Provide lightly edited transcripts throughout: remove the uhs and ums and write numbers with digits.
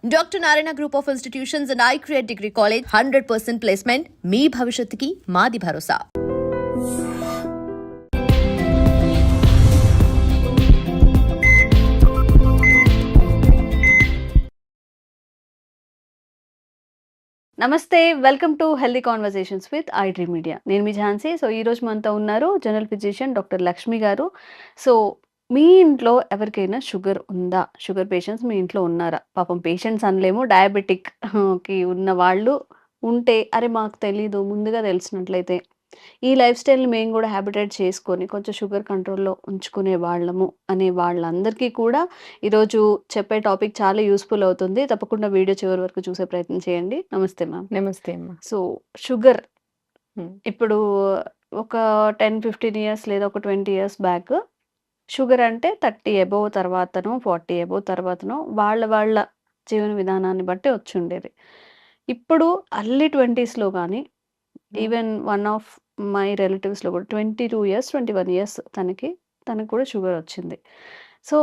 Dr. Narayana Group of Institutions and I Create Degree College 100% placement. మీ భవిష్యత్తుకి మాది భరోసా. నమస్తే, welcome to healthy conversations with I dream media. నేను మీ Jhansi. So ఈరోజు మనతో ఉన్నారు జనరల్ ఫిజిషియన్ డాక్టర్ లక్ష్మి గారు. సో మీ ఇంట్లో ఎవరికైనా షుగర్ ఉందా? షుగర్ పేషెంట్స్ మీ ఇంట్లో ఉన్నారా? పాపం పేషెంట్స్ అనలేము, డయాబెటిక్ కి ఉన్న వాళ్ళు ఉంటే, అరే మాకు తెలీదు, ముందుగా తెలిసినట్లయితే ఈ లైఫ్ స్టైల్ని మేము కూడా హ్యాబిటేట్ చేసుకొని కొంచెం షుగర్ కంట్రోల్లో ఉంచుకునే వాళ్ళము అనే వాళ్ళందరికీ కూడా ఈరోజు చెప్పే టాపిక్ చాలా యూస్ఫుల్ అవుతుంది. తప్పకుండా వీడియో చివరి వరకు చూసే ప్రయత్నం చేయండి. నమస్తే మ్యామ్. నమస్తే అమ్మ. సో షుగర్ హ్మ్. ఇప్పుడు ఒక 10-15 ఇయర్స్ లేదా ఒక 20 ఇయర్స్ బ్యాక్ షుగర్ అంటే 30 అబోవ్ తర్వాతనో 40 అబోవ్ తర్వాతనో వాళ్ళ జీవన విధానాన్ని బట్టి వచ్చుండేది. ఇప్పుడు అర్లీ 20స్‌లో కానీ ఈవెన్ వన్ ఆఫ్ మై రిలేటివ్స్‌లో కూడా 22 ఇయర్స్, 21 ఇయర్స్ తనకి కూడా షుగర్ వచ్చింది. సో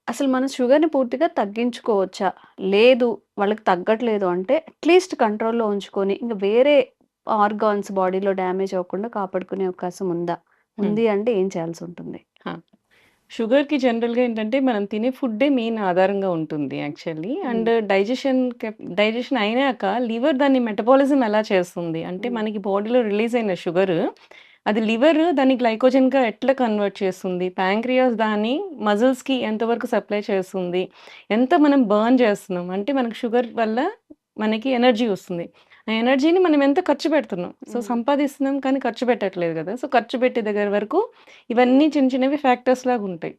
అసలు మనం షుగర్‌ని పూర్తిగా తగ్గించుకోవచ్చా? లేదు వాళ్ళకి తగ్గట్లేదు అంటే అట్‌లీస్ట్ కంట్రోల్‌లో ఉంచుకొని ఇంక వేరే ఆర్గాన్స్ బాడీలో డ్యామేజ్ అవ్వకుండా కాపాడుకునే అవకాశం ఉందా? ఉంది అంటే ఏం చేయాల్సుంటుంది? షుగర్‌కి జనరల్‌గా ఏంటంటే మనం తినే ఫుడ్డే మెయిన్ ఆధారంగా ఉంటుంది యాక్చువల్లీ. అండ్ డైజెషన్ అయినాక లివర్ దాన్ని మెటబాలిజం ఎలా చేస్తుంది అంటే మనకి బాడీలో రిలీజ్ అయిన షుగర్ అది లివర్ దాన్ని గ్లైకోజన్‌గా ఎట్లా కన్వర్ట్ చేస్తుంది? ప్యాంక్రియాస్ దాన్ని మజిల్స్‌కి ఎంతవరకు సప్లై చేస్తుంది? ఎంత మనం బర్న్ చేస్తున్నాం? అంటే మనకు షుగర్ వల్ల మనకి ఎనర్జీ వస్తుంది. ఆ ఎనర్జీని మనం ఎంత ఖర్చు పెడుతున్నాం? సో సంపాదిస్తున్నాం కానీ ఖర్చు పెట్టట్లేదు కదా! సో ఖర్చు పెట్టే దగ్గర వరకు ఇవన్నీ చిన్న చిన్నవి ఫ్యాక్టర్స్ లాగా ఉంటాయి.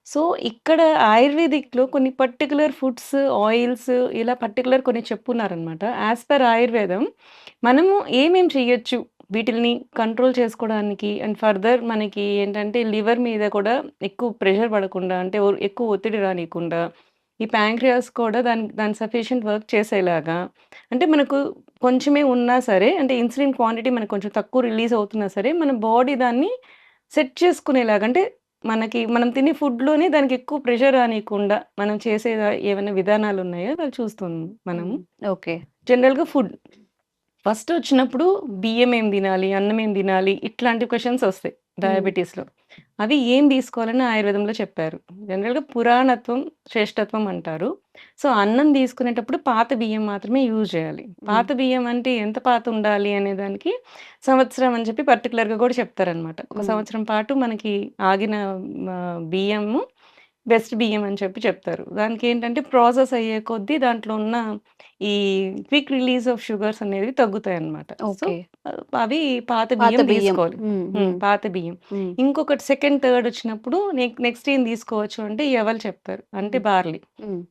సో ఇక్కడ ఆయుర్వేదిక్‌లో కొన్ని పర్టిక్యులర్ ఫుడ్స్, ఆయిల్స్ ఇలా పర్టిక్యులర్ కొన్ని చెప్పున్నారనమాట. యాస్ పర్ ఆయుర్వేదం మనము ఏమేం చేయొచ్చు వీటిల్ని కంట్రోల్ చేసుకోవడానికి అండ్ ఫర్దర్ మనకి ఏంటంటే లివర్ మీద కూడా ఎక్కువ ప్రెషర్ పడకుండా అంటే ఎక్కువ ఒత్తిడి రానీయకుండా ఈ ప్యాంక్రియాస్ కూడా దాని సఫిషియంట్ వర్క్ చేసేలాగా అంటే మనకు కొంచెమే ఉన్నా సరే అంటే ఇన్సులిన్ క్వాంటిటీ మనకు కొంచెం తక్కువ రిలీజ్ అవుతున్నా సరే మన బాడీ దాన్ని సెట్ చేసుకునేలాగా అంటే మనం తినే ఫుడ్‌లోనే దానికి ఎక్కువ ప్రెషర్ రానీయకుండా మనం చేసే ఏమైనా విధానాలు ఉన్నాయో అవి చూస్తున్నాం మనము. ఓకే. జనరల్‌గా ఫుడ్ ఫస్ట్ వచ్చినప్పుడు బియ్యం ఏం తినాలి? అన్నం ఏం తినాలి? ఇట్లాంటి క్వెషన్స్ వస్తాయి డయాబెటిస్‌లో. అవి ఏం తీసుకోవాలని ఆయుర్వేదంలో చెప్పారు. జనరల్‌గా పురాణత్వం, శ్రేష్టత్వం అంటారు. సో, అన్నం తీసుకునేటప్పుడు పాత బియ్యం మాత్రమే యూజ్ చేయాలి. పాత బియ్యం అంటే ఎంత పాత ఉండాలి అనే దానికి సంవత్సరం అని చెప్పి పర్టిక్యులర్‌గా కూడా చెప్తారనమాట. ఒక సంవత్సరం పాటు మనకి ఆగిన బియ్యము బెస్ట్ బియ్యం అని చెప్పి చెప్తారు. దానికేంటంటే ప్రాసెస్ అయ్యే కొద్దీ దాంట్లో ఉన్న ఈ క్విక్ రిలీజ్ ఆఫ్ షుగర్స్ అనేవి తగ్గుతాయన్నమాట. So, okay. అవి పాత పాత బియ్యం బియ్యం. తీసుకోవాలి. పాత బియ్యం. ఇంకొకటి సెకండ్, థర్డ్ వచ్చినప్పుడు నెక్స్ట్ ఏం తీసుకోవచ్చు అంటే ఎవలు చెప్తారు. అంటే బార్లీ.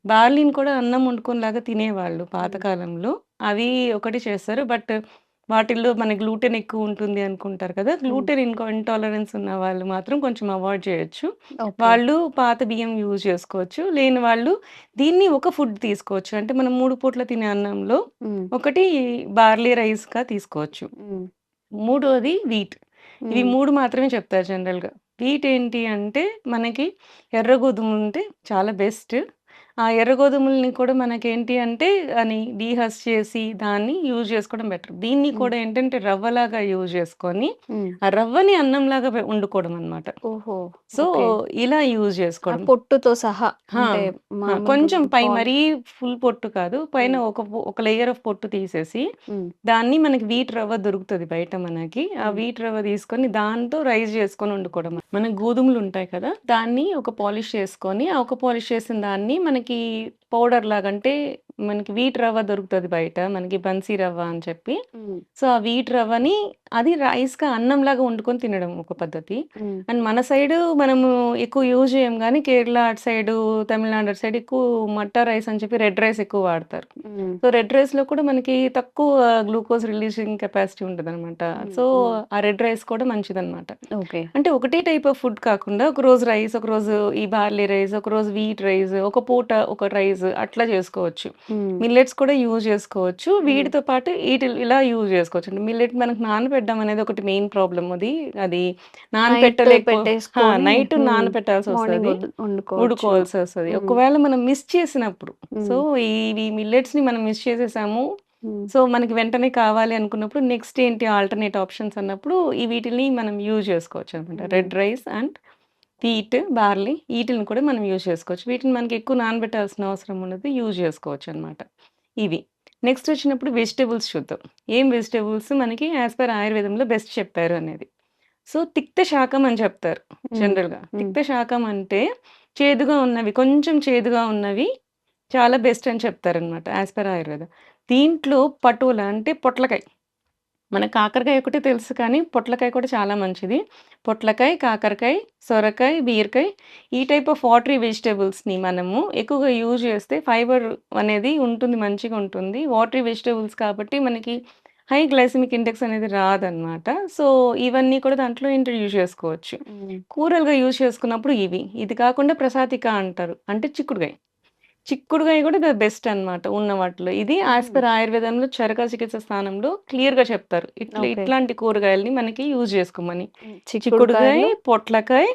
బార్లీని కూడా అన్నం వండుకోనిలాగా తినేవాళ్ళు పాతకాలంలో. అవి ఒకటి చేస్తారు. బట్ వాటిల్లో మన గ్లూటెన్ ఎక్కువ ఉంటుంది అనుకుంటారు కదా! గ్లూటెన్ ఇంటాలరెన్స్ ఉన్న వాళ్ళు మాత్రం కొంచెం అవాయిడ్ చేయొచ్చు. ఓకే. వాళ్ళు పాత బియ్యం యూజ్ చేసుకోవచ్చు. లేని వాళ్ళు దీన్ని ఒక ఫుడ్ తీసుకోవచ్చు. అంటే మనం 3 పూట్ల తినే అన్నంలో ఒకటి బార్లీ రైస్‌గా తీసుకోవచ్చు. మూడోది వీట్. ఇవి 3 మాత్రమే చెప్తారు జనరల్‌గా. వీట్ ఏంటి అంటే మనకి ఎర్ర గోధుమలుంటే చాలా బెస్ట్. ఆ ఎర్ర గోధుమలని కూడా మనకేంటి అంటే అని డీహస్ చేసి దాన్ని యూజ్ చేసుకోవడం బెటర్. దీన్ని కూడా ఏంటంటే రవ్వలాగా యూజ్ చేసుకొని ఆ రవ్వని అన్నంలాగా వండుకోవడం అన్నమాట. ఓహో! So, okay. ఇలా యూజ్ చేసుకోవడం. పొట్టుతో సహా ఆ! అంటే కొంచెం పై బావుంది. మరీ ఫుల్ పొట్టు కాదు. పైన ఒక లేయర్ ఆఫ్ పొట్టు తీసేసి దాన్ని మనకి వీట్ రవ్వ దొరుకుతది బయట మనకి. ఆ వీట్ రవ్వ తీసుకొని దాంతో రైస్ చేసుకొని వండుకోవడం. మన గోధుమలు ఉంటాయి కదా! దాన్ని ఒక పాలిష్ చేసుకొని, ఆ ఒక పాలిష్ చేసిన దాన్ని మనకి పౌడర్ లాగా అంటే మనకి వీట్ రవ్వ దొరుకుతది బయట. మనకి బన్సీ రవ్వ అని చెప్పి. సో, ఆ వీట్ రవ్వని అది రైస్‌గా అన్నంలాగా వండుకొని తినడం ఒక పద్ధతి. అండ్ మన సైడు మనము ఎక్కువ యూజ్ చేయం గానీ కేరళ అటు సైడు, తమిళనాడు అటు సైడ్ ఎక్కువ మట్టా రైస్ అని చెప్పి రెడ్ రైస్ ఎక్కువ వాడతారు. సో, రెడ్ రైస్‌లో కూడా మనకి తక్కువ గ్లూకోజ్ రిలీజింగ్ కెపాసిటీ ఉంటదనమాట. సో, ఆ రెడ్ రైస్ కూడా మంచిదనమాట. ఓకే. అంటే ఒకటే టైప్ ఆఫ్ ఫుడ్ కాకుండా ఒకరోజు రైస్, ఒకరోజు ఈ బార్లీ రైస్, ఒకరోజు వీట్ రైస్, ఒక పూట ఒక రైస్ అట్లా చేసుకోవచ్చు. మిల్లెట్స్ కూడా యూజ్ చేసుకోవచ్చు. వీటితో పాటు ఇలా యూజ్ చేసుకోవచ్చు. మిల్లెట్ మనకు నానబెట్టడం అనేది ఒకటి మెయిన్ ప్రాబ్లమ్ అది. అది నైట్ నానబెట్టలేకపో పెట్టేసుకొని నైట్ నానబెట్టాల్సి మార్నింగ్ వస్తది. వండుకోవచ్చు. ఉడుకోవాల్సి వస్తది. ఒకవేళ మనం మిస్ చేసినప్పుడు, సో ఈ మిల్లెట్స్‌ని మనం మిస్ చేసేసాము. సో మనకి వెంటనే కావాలి అనుకున్నప్పుడు నెక్స్ట్ ఏంటి ఆల్టర్‌నేట్ ఆప్షన్స్ అన్నప్పుడు వీటిల్ని మనం యూజ్ చేసుకోవచ్చనమాట. Red rice and wheat, barley ఈటిల్ని కూడా మనం యూజ్ చేసుకోవచ్చు. వీటిని మనకి ఎక్కువ నానబెట్టాల్సిన అవసరం ఉండదు. యూజ్ చేసుకోవచ్చనమాట. ఇవి. నెక్స్ట్ వచ్చినప్పుడు వెజిటబుల్స్ చూద్దాం. ఏం వెజిటబుల్స్ మనకి యాస్ పర్ ఆయుర్వేదంలో బెస్ట్ చెప్పారు అనేది. సో తిక్త శాకం అని చెప్తారు జనరల్‌గా. తిక్త శాకం అంటే చేదుగా ఉన్నవి, కొంచెం చేదుగా ఉన్నవి చాలా బెస్ట్ అని చెప్తారనమాట యాస్ పర్ ఆయుర్వేద. దీంట్లో పటోల అంటే పొట్లకాయ. మన కాకరకాయ ఒకటే తెలుసు కానీ పొట్లకాయ కూడా చాలా మంచిది. పొట్లకాయ, కాకరకాయ, సొరకాయ, బీరకాయ ఈ టైప్ ఆఫ్ వాటరీ వెజిటబుల్స్‌ని మనము ఎక్కువగా యూజ్ చేస్తే ఫైబర్ అనేది ఉంటుంది, మంచిగా ఉంటుంది. వాటరీ వెజిటబుల్స్ కాబట్టి మనకి హై గ్లైసెమిక్ ఇండెక్స్ అనేది రాదనమాట. సో, ఇవన్నీ కూడా దాంట్లో ఇంట్రొడ్యూస్ చేసుకోవచ్చు. కూరలుగా యూజ్ చేసుకున్నప్పుడు ఇవి. ఇది కాకుండా ప్రసాతిక అంటారు. అంటే చిక్కుడుగాయ. చిక్కుడుగాయ కూడా బెస్ట్ అనమాట ఉన్న వాటిలో. ఇది యాస్ పర్ ఆయుర్వేదంలో చరక చికిత్స స్థానంలో క్లియర్‌గా చెప్తారు. ఓకే. ఇట్లాంటి కూరగాయలని మనకి యూజ్ చేసుకోమని. చిక్కుడుగాయ, చిక్కుడుకాయలు పొట్లకాయ,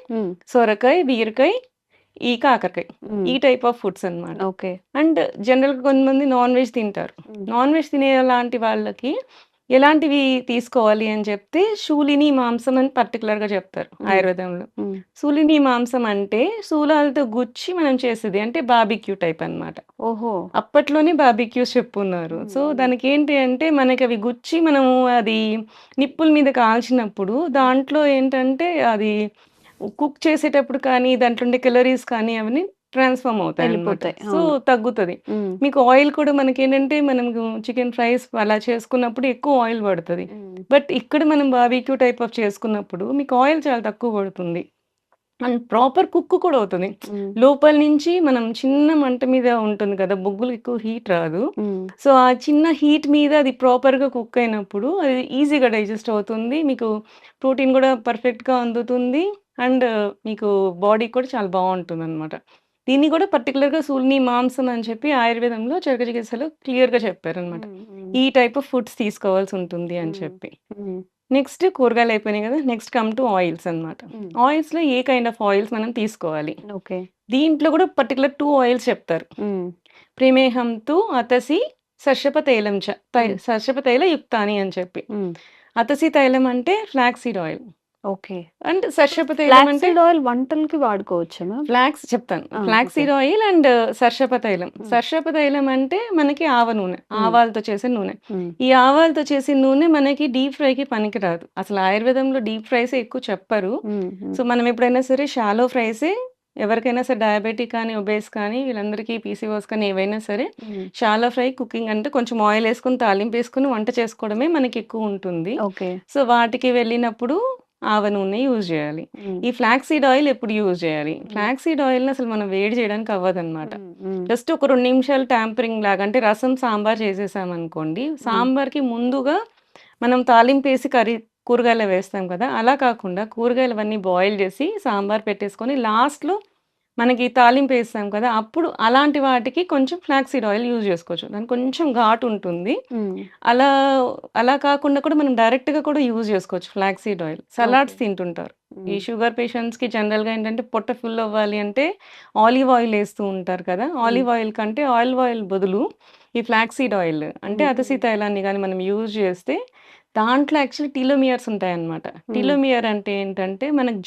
సొరకాయ, బీరకాయ, ఈ కాకరకాయ. ఈ టైప్ ఆఫ్ ఫుడ్స్ అనమాట. ఓకే. అండ్ జనరల్‌గా కొంతమంది నాన్ వెజ్ తింటారు. నాన్ వెజ్ తినేలాంటి వాళ్ళకి ఎలాంటివి తీసుకోవాలి అని చెప్తే శూలిని మాంసం అని పర్టిక్యులర్‌గా చెప్తారు ఆయుర్వేదంలో. శూలిని మాంసం అంటే శూలాలతో గుచ్చి మనం చేసేది. అంటే బార్బిక్యూ టైప్ అన్నమాట. ఓహో! అప్పట్లోనే బార్బిక్యూస్ చెప్పున్నారు. సో, దానికేంటి అంటే మనకవి గుచ్చి మనము అది నిప్పుల మీద కాల్చినప్పుడు దాంట్లో ఏంటంటే అది కుక్ చేసేటప్పుడు కానీ దాంట్లో ఉండే కేలరీస్ కానీ అవన్నీ ట్రాన్స్‌ఫార్మ్ అవుతాయన్నమాట. వెళ్ళిపోతాయి. సో, అవును. తగ్గుతది. మీకు ఆయిల్ కూడా మనకేంటంటే మనకు చికెన్ ఫ్రైస్ అలా చేసుకున్నప్పుడు ఎక్కువ ఆయిల్ పడతది. బట్ ఇక్కడ మనం బార్బిక్యూ టైప్ ఆఫ్ చేసుకున్నప్పుడు మీకు ఆయిల్ చాలా తక్కువ పడుతుంది. అండ్ ప్రాపర్ కుక్ కూడా అవుతది. లోపల నుంచి మనం చిన్న మంట మీద ఉంటుంది కదా! బొగ్గులు ఎక్కువ హీట్ రాదు. సో, ఆ చిన్న హీట్ మీద అది ప్రాపర్‌గా కుక్ అయినప్పుడు అది ఈజీగా డైజెస్ట్ అవుతుంది. మీకు ప్రోటీన్ కూడా పర్ఫెక్ట్‌గా అందుతుంది. అండ్ మీకు బాడీ కూడా చాలా బావుంటుందనమాట. దీన్ని కూడా పర్టిక్యులర్‌గా శూలిని మాంసం అని చెప్పి ఆయుర్వేదంలో చరక చికిత్సలో క్లియర్‌గా చెప్పారనమాట. ఈ టైప్ ఆఫ్ ఫుడ్స్ తీసుకోవాల్సి ఉంటుంది అని చెప్పి. నెక్స్ట్ కూరగాయలు అయిపోయినాయి కదా! నెక్స్ట్ కమ్ టు ఆయిల్స్ అన్నమాట. ఆయిల్స్‌లో ఏ కైండ్ ఆఫ్ ఆయిల్స్ మనం తీసుకోవాలి. ఓకే. దీంట్లో కూడా పర్టిక్యులర్ 2 ఆయిల్స్ చెప్తారు. ప్రేమేహం తు అతసి సర్షప తైలం చ. సర్షప తైల యుక్తాని అని చెప్పి. అతసి తైలం అంటే flax seed oil. Okay. And సర్షప తైలం ఫ్లాక్స్ అంటే సీడ్ ఆయిల్ వంటలకి వాడుకోవచ్చా మ్యామ్? ఫ్లాక్స్ చెప్తాను. ఆ! Flax okay. Seed oil and సర్షప తైలం. సర్షప తైలం అంటే మనకి ఆవ నూనె. ఆవాలతో చేసే నూనె. ఈ ఆవాలతో చేసిన నూనె మనకి డీప్ ఫ్రైకి పనికిరాదు. అసలు ఆయుర్వేదంలో డీప్ ఫ్రైసే ఎక్కువ చెప్పరు. సో, మనం ఎప్పుడైనా సరే షాలో ఫ్రైసే ఎవరికైనా సరే డయాబెటిక్ కానీ, ఒబేస్ కానీ వీళ్ళందరికీ పీసీఓఎస్ కానీ ఏవైనా సరే షాలో ఫ్రై కుకింగ్ అంటే కొంచెం ఆయిల్ ఏసుకొని, తాలింపేసుకొని వంట చేసుకోవడమే మనకి ఎక్కువ ఉంటుంది. ఓకే. సో, వాటికి వెళ్ళినప్పుడు ఆవ నూనె యూజ్ చేయాలి. ఈ ఫ్లాక్స్ సీడ్ ఆయిల్ ఎప్పుడు యూజ్ చేయాలి? ఫ్లాక్స్ సీడ్ ఆయిల్‌ని అసలు మనం వేడి చేయడానికి అవ్వదనమాట. జస్ట్ ఒక 2 నిమిషాలు ట్యాంపరింగ్ లాగా అంటే రసం, సాంబార్ చేసేసామనుకోండి. సాంబార్‌కి ముందుగా మనం తాలింపేసి కూరగాయలు వేస్తాం కదా! అలా కాకుండా కూరగాయలవన్నీ బాయిల్ చేసి సాంబార్ పెట్టేసుకొని లాస్ట్‌లో మనకి తాలింపేస్తాం కదా! అప్పుడు అలాంటి వాటికి కొంచెం ఫ్లాక్స్ సీడ్ ఆయిల్ యూజ్ చేసుకోవచ్చు. దానికి కొంచెం ఘాటు ఉంటుంది. అలా అలా కాకుండా కూడా మనం డైరెక్ట్‌గా కూడా యూజ్ చేసుకోవచ్చు ఫ్లాక్స్ సీడ్ ఆయిల్. సలాడ్స్ తింటుంటారు. ఈ షుగర్ పేషెంట్స్‌కి జనరల్‌గా ఏంటంటే పొట్ట ఫుల్ అవ్వాలి అంటే ఆలివ్ ఆయిల్ ఏస్తూ ఉంటారు కదా! ఆలివ్ ఆయిల్ కంటే ఆలివ్ ఆయిల్ బదులు ఈ ఫ్లాక్స్ సీడ్ ఆయిల్ అంటే అతసీ తైలాన్ని గాని మనం యూజ్ చేస్తే దాంట్లో యాక్చువల్లీ టీలోమియర్స్ ఉంటాయన్నమాట. టీలోమియర్ అంటే ఏంటంటే మనకు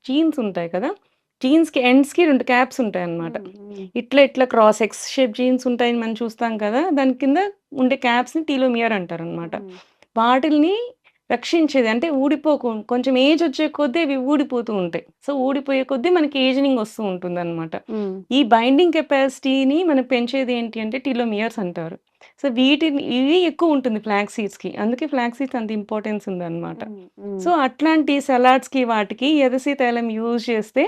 జీన్స్ ఉంటాయి కదా! జీన్స్‌కి ఎండ్స్‌కి 2 క్యాప్స్ ఉంటాయన్నమాట. ఇట్లా క్రాస్ ఎక్స్ షేప్ జీన్స్ ఉంటాయని మనం చూస్తాం కదా! దాని కింద ఉండే క్యాప్స్‌ని టీలోమియర్ అంటారన్నమాట. వాటిల్ని రక్షించేది అంటే కొంచెం ఏజ్ వచ్చే కొద్దీ అవి ఊడిపోతూ ఉంటాయి. సో, ఊడిపోయే కొద్దీ మనకి ఏజింగ్ వస్తూ ఉంటుందన్నమాట. ఈ బైండింగ్ కెపాసిటీని మనం పెంచేది ఏంటి అంటే టీలోమియర్స్ అంటారు. సో, ఇవి ఎక్కువ ఉంటుంది ఫ్లాక్స్ సీడ్స్‌కి. అందుకే ఫ్లాక్స్ సీడ్స్ అంత ఇంపార్టెన్స్ ఉందన్నమాట. సో, అట్లాంటి సలాడ్స్‌కి వాటికి ఎదసీ తైలం యూజ్ చేస్తే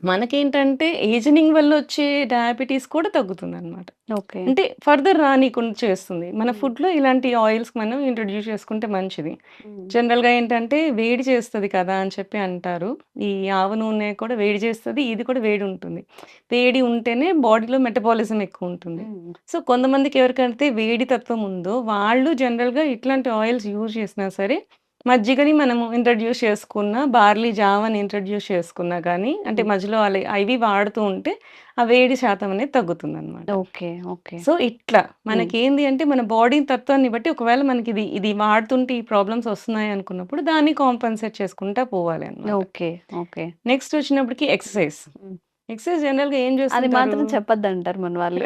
మనకేంటంటే ఏజనింగ్ వల్ల వచ్చే డయాబెటీస్ కూడా తగ్గుతుందనమాట. ఓకే. అంటే ఫర్దర్ రానీకుండా చేస్తుంది. మన హ్మ్. ఫుడ్‌లో ఇలాంటి ఆయిల్స్ మనం ఇంట్రొడ్యూస్ చేసుకుంటే మంచిది. హ్మ్. జనరల్‌గా ఏంటంటే వేడి చేస్తది కదా అని చెప్పి అంటారు. ఈ ఆవ నూనె కూడా వేడి చేస్తది. ఇది కూడా వేడి ఉంటుంది. వేడి ఉంటేనే బాడీలో మెటబాలిజం ఎక్కువుంటుంది. హ్మ్. సో, కొంతమందికి ఎవరికైతే వేడి తత్వం ఉందో వాళ్ళు జనరల్‌గా ఇట్లాంటి ఆయిల్స్ యూజ్ చేసినా సరే మజ్జిగని మనము ఇంట్రొడ్యూస్ చేసుకున్నా, బార్లీ జావని ఇంట్రొడ్యూస్ చేసుకున్నా గానీ, అంటే హ్మ్. మధ్యలో అవి వాడుతూ ఉంటే, ఆ వేడి శాతం అనేది తగ్గుతుందనమాట. ఓకే. ఓకే. సో, ఇట్లా హ్మ్. మనకేంది అంటే, మన బాడీ తత్వాన్ని బట్టి ఒకవేళ మనకిది వాడుతుంటే ఈ ప్రాబ్లమ్స్ వస్తున్నాయి అనుకున్నప్పుడు, దాన్ని కాంపెన్సేట్ చేసుకుంటా పోవాలి అనమాట. ఓకే. ఓకే. నెక్స్ట్ వచ్చినప్పటికి ఎక్సర్సైజ్. హ్మ్. ఎక్సర్సైజ్ జనరల్‌గా ఏం అది చేస్తుంటారు? మాత్రం చెప్పొద్దంటారు మన వాళ్ళు.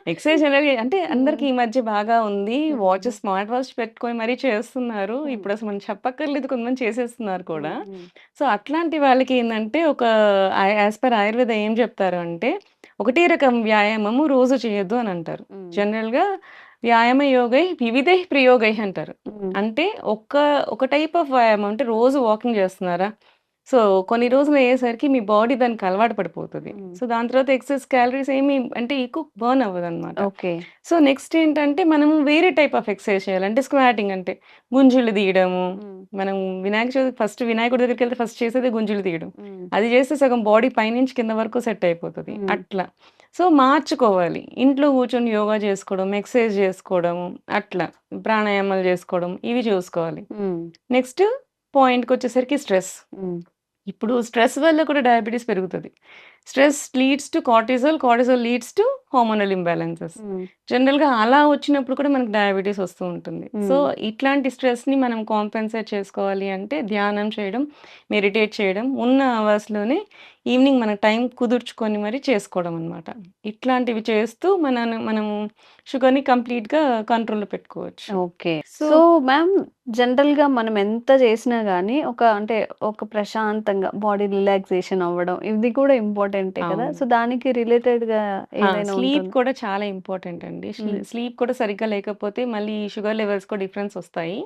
ఎక్సర్సైజ్ జనరల్‌గా అంటే అందరికి హ్మ్. ఈ మధ్య బాగా ఉంది. హ్మ్. స్మార్ట్ వాచ్ పెట్టుకొని మరీ చేస్తున్నారు. హ్మ్. ఇప్పుడసలు మనం చెప్పక్కర్లేదు కొంతమంది చేసేస్తున్నారు కూడా. హ్మ్. హ్మ్. సో, అట్లాంటి వాళ్ళకేందంటే ఒక యాస్ పర్ ఆయుర్వేద ఏం చెప్తారు అంటే, ఒకటే రకం వ్యాయామము రోజు చేయొద్దు అనంటారు. హ్మ్. జనరల్‌గా వ్యాయామ యోగై వివిధై ప్రయోగై అంటారు. హ్మ్. అంటే ఒక టైప్ ఆఫ్ వ్యాయామం అంటే రోజు వాకింగ్ చేస్తున్నారా? సో, కొన్ని రోజులు అయ్యేసరికి మీ బాడీ దానికి అలవాటు పడిపోతది. హ్మ్. సో, దాని తర్వాత ఎక్సెస్ క్యాలరీస్ ఏమి అంటే ఎక్కువ బర్న్ అవ్వదనమాట. ఓకే. సో, నెక్స్ట్ ఏంటంటే మనము వేరే టైప్ ఆఫ్ ఎక్సర్సైజ్ చేయాలి. అంటే స్క్వాటింగ్ అంటే గుంజులు తీయడము. హ్మ్. మనం వినాయక చవితి ఫస్ట్ వినాయకుడి దగ్గరికెళ్తే ఫస్ట్ చేసేదే గుంజులు తీయడం. హ్మ్. అది చేస్తే సగం బాడీ పైనుంచి కింద వరకు సెట్ అయిపోతది. హ్మ్. అట్లా. సో, మార్చుకోవాలి. ఇంట్లో కూర్చొని యోగా చేసుకోవడం, ఎక్సర్సైజ్ చేసుకోవడం అట్లా. ప్రాణాయామాలు చేసుకోవడం ఇవి చూసుకోవాలి. హ్మ్. నెక్స్ట్ పాయింట్‌కొచ్చేసరికి స్ట్రెస్. హ్మ్. ఇప్పుడు స్ట్రెస్ వల్ల కూడా డయాబెటిస్ పెరుగుతది. Stress leads to cortisol, cortisol leads to hormonal imbalances. Hmm. జనరల్‌గా అలా వచ్చినప్పుడు కూడా మనకు డయాబెటిస్ వస్తూ ఉంటుంది. సో, హ్మ్. ఇట్లాంటి స్ట్రెస్‌ని మనం కాంపెన్సేట్ చేసుకోవాలి అంటే ధ్యానం చేయడం, మెడిటేట్ చేయడం, ఉన్న అవర్స్‌లోనే ఈవినింగ్ మన టైం కుదుర్చుకొని మరి చేసుకోవడం అన్నమాట. ఇట్లాంటివి చేస్తూ మనము షుగర్‌ని కంప్లీట్‌గా కంట్రోల్‌లో పెట్టుకోవచ్చు. ఓకే. సో సో, మ్యామ్ జనరల్‌గా మనం ఎంత చేసినా గాని అంటే ఒక ప్రశాంతంగా బాడీ రిలాక్సేషన్ అవ్వడం ఇది కూడా ఇంపార్టెంటే కదా! అవును. సో, దానికి రిలేటెడ్‌గా ఏదైనా స్లీప్ ఉంటుందా? కూడా చాలా ఇంపార్టెంట్ అండి. హ్మ్. స్లీప్ కూడా సరిగ్గా లేకపోతే మళ్ళీ షుగర్ లెవెల్స్ కూడా డిఫరెన్స్ ఒస్తాయి.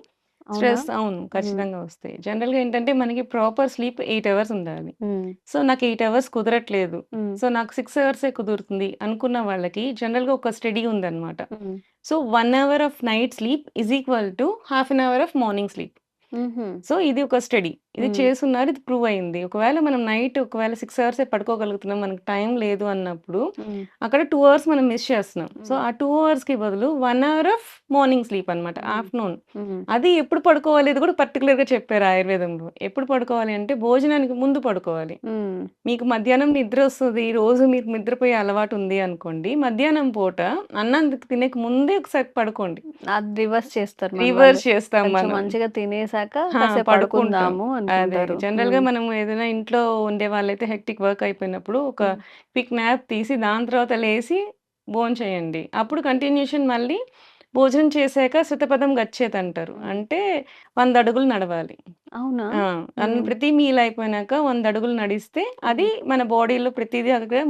అవునా? అవును. హ్మ్. ఖచ్చితంగా ఒస్తాయి. జనరల్‌గా ఏంటంటే మనకి ప్రాపర్ స్లీప్ 8 అవర్స్ ఉండాలి. హ్మ్. సో, నాకు 8 అవర్స్ కుదరట్లేదు. హ్మ్. సో, నాకు 6 అవర్సే కుదురుతుంది అనుకున్న వాళ్ళకి జనరల్‌గా ఒక స్టడీ ఉందన్నమాట. Hmm. So, 1 hour of night sleep is equal to half an hour of morning sleep. హుహు. సో, ఇది ఒక స్టడీ. ఇది హ్మ్. చేసున్నారు. ఇది ప్రూవ్ అయింది. ఒకవేళ మనం నైట్ 6 అవర్సే పడుకోగలుగుతున్నాం. మనకు టైం లేదు అన్నప్పుడు, హ్మ్. అక్కడ 2 అవర్స్ మనం మిస్ చేస్తున్నాం. సో, హ్మ్. ఆ 2 అవర్స్‌కి బదులు 1 అవర్ ఆఫ్ మార్నింగ్ స్లీప్ అన్నమాట. హ్మ్. ఆఫ్టర్‌నూన్. హ్మ్. అది ఎప్పుడు పడుకోవాలి ఇది కూడా పర్టిక్యులర్‌గా చెప్పారు ఆయుర్వేదంలో. ఎప్పుడు పడుకోవాలి అంటే భోజనానికి ముందు పడుకోవాలి. హ్మ్. మీకు మధ్యాహ్నం నిద్రొస్తది. రోజు మీకు నిద్రపోయే అలవాటుంది అనుకోండి. మధ్యాహ్నం పూట అన్నం తినక ముందే ఒకసారి పడుకోండి. అది రివర్స్ చేస్తారు మన వాళ్ళు. రివర్స్ చేస్తాం కొంచెం మనం. మంచిగా తినేసాక ఆ! కాసేపు పడుకుంటాం. పడుకుందాము అదే. అనుకుంటారు. జనరల్‌గా హ్మ్. మనం ఏదైనా ఇంట్లో ఉండేవాళ్ళైతే హెక్టిక్ వర్క్ అయిపోయినప్పుడు ఒక హ్మ్. క్విక్ న్యాప్ తీసి దాని తర్వాత లేసి భోంచేయండి. అప్పుడు కంటిన్యూషన్ మళ్ళీ భోజనం చేశాక శతపథం గచ్చేతంటారు. హ్మ్. అంటే 100 అడుగులు నడవాలి. అవునా? ఆ! హ్మ్. ప్రతి మీల్ అయిపోయినాక 100 అడుగులు నడిస్తే అది హ్మ్. మన బాడీలో ప్రతిదీ అక్కడ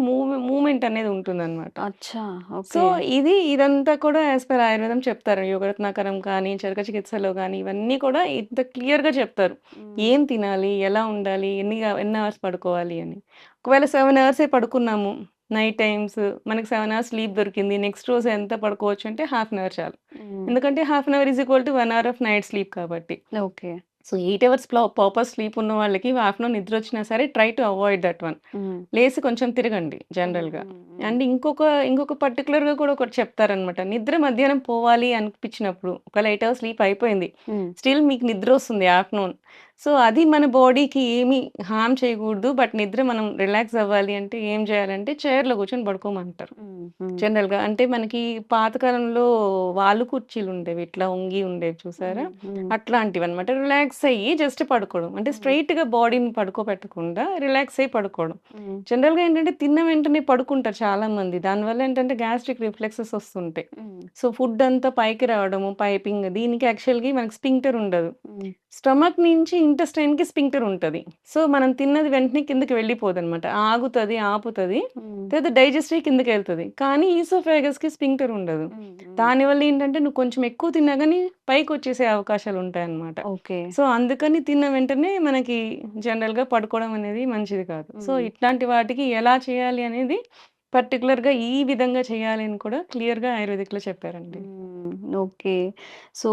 మూవ్‌మెంట్ అనేది ఉంటుందన్నమాట. అచ్చా! So, okay. ఇదంతా కూడా యాస్ పర్ ఆయుర్వేదం చెప్తారు. యోగరత్నాకరం కానీ, చరక చికిత్సలో గానీ, ఇవన్నీ కూడా ఇంత క్లియర్‌గా చెప్తారు. హ్మ్. ఏం తినాలి? ఎలా ఉండాలి? ఎన్ని అవర్స్ పడుకోవాలి అని. ఒకవేళ 7 అవర్సే పడుకున్నాము. నైట్ టైమ్స్ మనకి 7 అవర్స్ స్లీప్ దొరికింది. నెక్స్ట్ రోజు ఎంత పడుకోవచ్చు అంటే హాఫ్ అన్ అవర్ చాలు. హ్మ్. ఎందుకంటే half an hour is equal to 1 hour of night sleep కాబట్టి. Okay. So, 8 hours proper sleep ఉన్న వాళ్ళకి ఆఫ్టర్‌నూన్ నిద్రొచ్చినా సరే try to avoid that one. Hmm. లేసి కొంచెం తిరగండి హ్మ్. జనరల్‌గా. హ్మ్. హ్మ్. అండ్ ఇంకొక పర్టిక్యులర్‌గా కూడా ఒకటి చెప్తారనమాట. నిద్ర మధ్యాహ్నం పోవాలి అనిపించినప్పుడు ఒకవేళ 8 అవర్స్ స్లీప్ అయిపోయింది. హ్మ్. స్టిల్ మీకు నిద్రొస్తుంది ఆఫ్టర్‌నూన్. సో, అది మన బాడీకి ఏమి హార్మ్ చేయకూడదు. బట్ నిద్ర మనం రిలాక్స్ అవ్వాలి అంటే ఏం చేయాలంటే చైర్‌లో కూర్చొని పడుకోమంటారు. హ్మ్. హ్మ్. జనరల్‌గా. అంటే మనకి పాత కాలంలో వాలు కుర్చీలుండేవి. ఇట్లా వంగి ఉండేవి చూసారా? హ్మ్. హ్మ్. అట్లాంటివన్నమాట. రిలాక్స్ అయ్యి జస్ట్ పడుకోవడం. అంటే హ్మ్. స్ట్రెయిట్‌గా బాడీని పడుకోబెట్టకుండా రిలాక్స్ అయ్యి పడుకోవడం. హ్మ్. జనరల్‌గా ఏంటంటే తిన్న వెంటనే పడుకుంటారు చాలామంది. దానివల్ల ఏంటంటే గ్యాస్ట్రిక్ రిఫ్లెక్సెస్ వస్తుంటాయి. హ్మ్. సో, ఫుడ్ అంతా పైకి రావడము, పైపింగ్ దీనికి యాక్చువల్‌గా మనకి స్ఫింక్టర్ ఉండదు. హ్మ్. స్టమక్ నుంచి ఇంటెస్టైన్‌కి స్ఫింక్టర్ ఉంటది. సో, మనం తిన్నది వెంటనే కిందకి వెళ్ళిపోదనమాట. ఆగుతది, ఆపుతది. హ్మ్. తర్వాత డైజెస్ట్ అయ్యి కిందకెళ్తది. కానీ ఈసోఫాగస్‌కి స్ఫింక్టర్ ఉండదు. హ్మ్. హ్మ్. దానివల్ల ఏంటంటే నువ్వు కొంచెం ఎక్కువ తిన్నా గానీ పైకొచ్చేసే అవకాశాలుంటాయన్నమాట. ఓకే. సో, అందుకని తిన్న వెంటనే మనకి జనరల్‌గా పడుకోవడం అనేది మంచిది కాదు. సో, హ్మ్. ఇట్లాంటి వాటికి ఎలా చేయాలి అనేది పర్టిక్యులర్‌గా ఈ విధంగా చేయాలి అని కూడా క్లియర్‌గా ఆయుర్వేదిక్‌లో చెప్పారండి. హ్మ్. ఓకే. సో,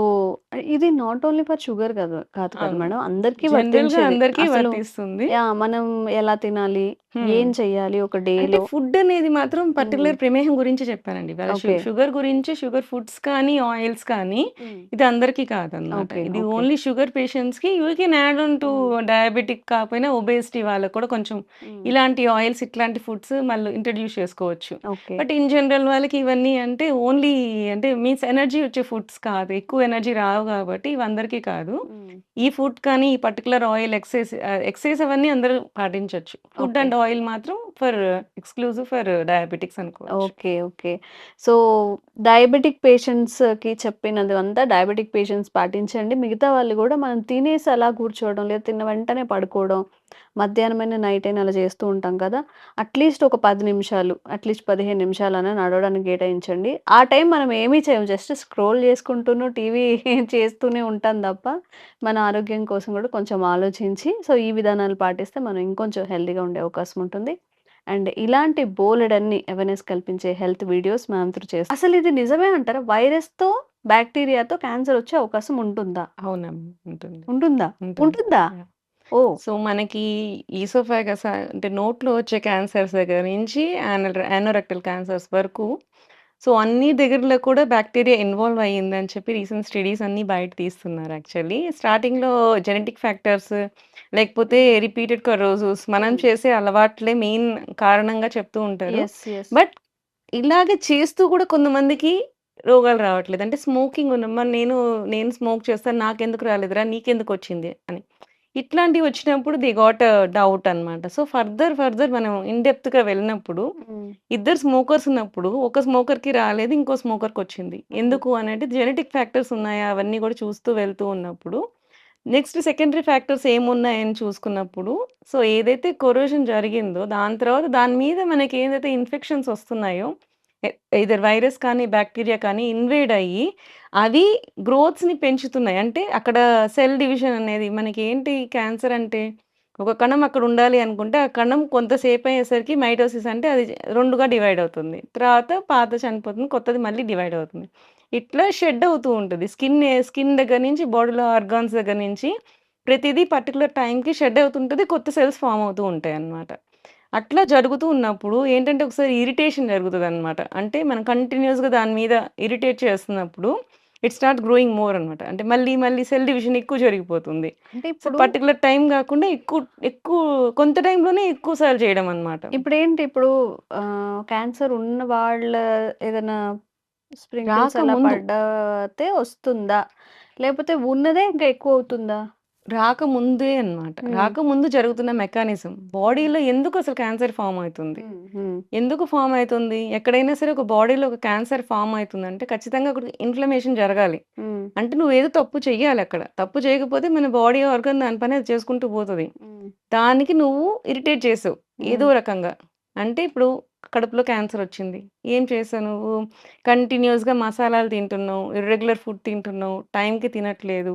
ఇది నాట్ ఓన్లీ ఫర్ షుగర్ కాదు కాదు కదా అవును. మేడం. అందరికీ జనరల్‌గా వర్తించేది. అందరికీ అసలు వర్తిస్తుంది. యాహ్! మనం ఎలా తినాలి? హ్మ్. ఏం చెయ్యాలి ఒక అంటే డేలో? ఫుడ్ అనేది మాత్రం హ్మ్. పర్టిక్యులర్ ప్రమేహం గురించి చెప్పానండి. ఇవాళ ఓకే. షుగర్ గురించి షుగర్ ఫుడ్స్ కానీ, ఆయిల్స్ కానీ హ్మ్. ఇది అందరికీ కాదనమాట. ఓకే. ఇది ఓకే. ఓన్లీ షుగర్ పేషెంట్స్‌కి you can add on to హ్మ్. డయాబెటిక్ కాకపోయినా ఒబేసిటీ వాళ్ళకి కూడా కొంచెం హ్మ్. ఇలాంటి ఆయిల్స్, ఇట్లాంటి ఫుడ్స్ మళ్ళీ ఇంట్రొడ్యూస్ చేసుకోవచ్చు. ఓకే. బట్ ఇన్ జనరల్ వాళ్ళకి ఇవన్నీ అంటే ఓన్లీ అంటే మీన్స్ ఎనర్జీ వచ్చే ఫుడ్స్ కాదు. ఎక్కువ ఎనర్జీ రావు కాబట్టి ఇవి అందరికీ కాదు. హ్మ్. ఈ ఫుడ్ కానీ, ఈ పర్టిక్యులర్ ఆయిల్ ఎక్సైజ్ అవన్నీ అందరూ పాటించొచ్చు. Food okay. అండ్ ఆయిల్ మాత్రం ఎక్స్‌క్లూజివ్ ఫర్ డయాబెటిక్స్ అనుకోవచ్చు. ఓకే. ఓకే. సో, డయాబెటిక్ పేషెంట్స్‌కి చెప్పినది అంతా డయాబెటిక్ పేషెంట్స్ పాటించండి. మిగతా వాళ్ళు గూడా మనం తినేసి అలా కూర్చోవడం, లేదా తిన్న వెంటనే పడుకోవడం, మధ్యాహ్నమైనా, నైట్ అయినా అలా చేస్తూ ఉంటాం కదా! అట్‌లీస్ట్ ఒక 10 నిమిషాలు, అట్‌లీస్ట్ 15 నిమిషాలన్నా నడవడానికి కేటాయించండి. ఆ టైం మనం ఏమీ చేయం. జస్ట్ స్క్రోల్ చేసుకుంటూను, టీవీ చేస్తూనే ఉంటాం తప్ప, మన ఆరోగ్యం కోసం కూడా కొంచెం ఆలోచించి, సో, ఈ విధానాలు పాటిస్తే మనం ఇంకొంచెం హెల్తీగా ఉండే అవకాశం ఉంటుంది. అండ్ ఇలాంటి బోలెడన్ని అవేర్‌నెస్ కల్పించే హెల్త్ వీడియోస్ మ్యామ్ త్రూ చేస్తాం. అసలిది నిజమే అంటారా? వైరస్‌తో, బాక్టీరియాతో క్యాన్సర్ వచ్చే అవకాశం ఉంటుందా? అవునమ్మా. ఉంటుంది. ఉంటుందా? ఉంటుంది. ఉంటుందా? యాహ్! ఓహ్! సో, మనకి ఈసోఫాగస్ అంటే నోట్లో వచ్చే క్యాన్సర్స్ దగ్గర నుంచి యానోరెక్టల్ క్యాన్సర్స్ వరకు సో, అన్ని దగ్గరలో కూడా బాక్టీరియా ఇన్వాల్వ్ అయ్యిందని చెప్పి రీసెంట్ స్టడీస్ అన్నీ బయట తీస్తున్నారు యాక్చువల్లీ. స్టార్టింగ్‌లో జెనెటిక్ ఫ్యాక్టర్స్ లేకపోతే హ్మ్. రిపీటెడ్ కరోసిస్ మనం హ్మ్. చేసే అలవాట్లే మెయిన్ కారణంగా చెప్తూ ఉంటారు. యెస్. యెస్. బట్ ఇలాగ చేస్తూ కూడా కొంతమందికి రోగాలు రావట్లేదు. అంటే స్మోకింగ్ మరి నేను స్మోక్ చేస్తాను నాకెందుకు రాలేదురా నీకెందుకొచ్చింది అని. ఇట్లాంటివి వచ్చినప్పుడు దే గాట్ డౌట్ అన్నమాట. సో, ఫర్దర్ మనం ఇన్ డెప్త్‌గా వెళ్ళినప్పుడు హ్మ్. ఇద్దరు స్మోకర్స్ ఉన్నప్పుడు ఒక స్మోకర్‌కి రాలేదు. ఇంకో స్మోకర్‌కొచ్చింది. హ్మ్. ఎందుకు అనంటే జెనెటిక్ ఫ్యాక్టర్స్ ఉన్నాయా? అవన్నీ కూడా చూస్తూ వెళ్తూ ఉన్నప్పుడు నెక్స్ట్ సెకండరీ ఫ్యాక్టర్స్ ఏమున్నాయని చూసుకున్నప్పుడు సో, ఏదైతే కొరోజన్ జరిగిందో దాని తర్వాత దాని మీద మనకి ఏదైతే ఇన్ఫెక్షన్స్ వస్తున్నాయో ఎ ఐదర్ వైరస్ కానీ, బాక్టీరియా కానీ ఇన్వేడ్ అయ్యి అవి గ్రోత్స్‌ని పెంచుతున్నాయి. అంటే అక్కడ సెల్ డివిజన్ అనేది మనకేంటి క్యాన్సర్ అంటే ఒక కణం అక్కడ ఉండాలి అనుకుంటే, ఆ కణం కొంతసేపయ్యేసరికి మైటోసిస్ అంటే అది 2గా డివైడ్ అవుతుంది. తర్వాత పాత చనిపోతుంది. కొత్తది మళ్ళీ డివైడ్ అవుతుంది. ఇట్లా షెడ్ అవుతూ ఉంటది. స్కిన్ దగ్గర నుంచి బాడీలో ఆర్గాన్స్ దగ్గర నుంచి ప్రతిదీ పర్టిక్యులర్ టైంకి షెడ్ అవుతుంటది. కొత్త సెల్స్ ఫార్మ్ అవుతూ ఉంటాయన్నమాట. అట్లా జరుగుతూ ఉన్నప్పుడు ఏంటంటే ఒకసారి ఇరిటేషన్ జరుగుతదనమాట. అంటే మనం కంటిన్యూయస్‌గా దాని మీద ఇరిటేట్ చేస్తున్నప్పుడు ఇట్ స్టార్ట్ గ్రోయింగ్ మోర్ అనమాట. అంటే మళ్ళీ సెల్ డివిజన్ ఎక్కువ జరిగిపోతుంది. అంటే సో, ఇప్పుడు పర్టిక్యులర్ టైమ్ గాకుండా ఎక్కువ ఎక్కువ కొంత టైంలోనే ఎక్కువ సార్లు చేయడం అన్నమాట. ఇప్పుడేంటి ఇప్పుడు క్యాన్సర్ ఉన్న వాళ్ళ ఏదైనా స్ప్రింకిల్స్ అలా రాకముందు, పడితే వస్తుందా? లేకపోతే ఉన్నదే ఇంకా ఎక్కువవుతుందా? రాకముందే అన్నమాట. హ్మ్. రాకముందు జరుగుతున్న మెకానిజం. హ్మ్. బాడీలో ఎందుకు అసలు క్యాన్సర్ ఫార్మ్ అయితుంది? హ్మ్. హ్మ్. ఎందుకు ఫార్మ్ అయితుంది? ఎక్కడైనా సరే ఒక బాడీలో ఒక క్యాన్సర్ ఫార్మ్ అయితుందంటే ఖచ్చితంగా అక్కడ ఇన్‌ఫ్లమేషన్ జరగాలి. హ్మ్. అంటే నువ్వేదో తప్పు చెయ్యాలక్కడ. తప్పు చేయకపోతే మన బాడీ ఆర్గాన్ దాని పని అది చేసుకుంటూ పోతది. హ్మ్. దానికి నువ్వు ఇరిటేట్ చేసావు. హ్మ్. ఏదో రకంగా. అంటే ఇప్పుడు కడుపులో క్యాన్సరొచ్చింది. ఏం చేసావు నువ్వు? కంటిన్యూయస్‌గా మసాలాలు తింటున్నావు, ఇర్రెగ్యులర్ ఫుడ్ తింటున్నావు, టైంకి తినట్లేదు.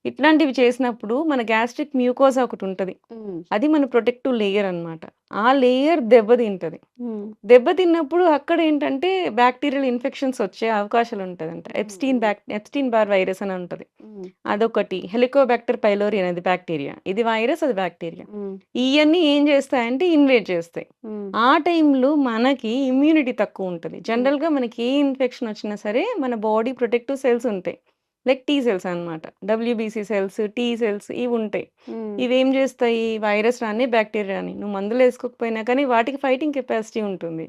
ఇట్లాంటివి చేసినప్పుడు మన గ్యాస్ట్రిక్ మ్యూకోసా ఒకటుంటది. హ్మ్. అది మన ప్రొటెక్టివ్ లేయర్ అన్నమాట. ఆ లేయర్ దెబ్బతింటది. హ్మ్. దెబ్బతిన్నప్పుడు అక్కడేంటంటే బాక్టీరియల్ ఇన్ఫెక్షన్స్ వచ్చే అవకాశాలుంటదంట. హ్మ్. హ్మ్. ఎప్స్టీన్ బార్ వైరస్ అని ఉంటది. హ్మ్. అదొకటి. హెలికోబాక్టర్ పైలోరి అనేది బాక్టీరియా. ఇది వైరస్, అది బాక్టీరియా. హ్మ్. ఇయన్నీ ఏం చేస్తాయంటే ఇన్వేడ్ చేస్తాయి. హ్మ్. ఆ టైంలో మనకి ఇమ్యూనిటీ తక్కువుంటది. హ్మ్. జనరల్‌గా మనకి ఏ ఇన్ఫెక్షన్ వచ్చినా సరే మన బాడీ ప్రొటెక్టివ్ సెల్స్ ఉంటాయి. లైక్ టీ సెల్స్ అన్నమాట. డబ్ల్యూబీసీ సెల్స్, టీ సెల్స్ ఇవుంటాయి. హ్మ్. ఇవేం చేస్తాయి వైరస్ రాని, బాక్టీరియా రాని నువ్వు మందులేసుకోకపోయినా కానీ వాటికి ఫైటింగ్ కెపాసిటీ ఉంటుంది.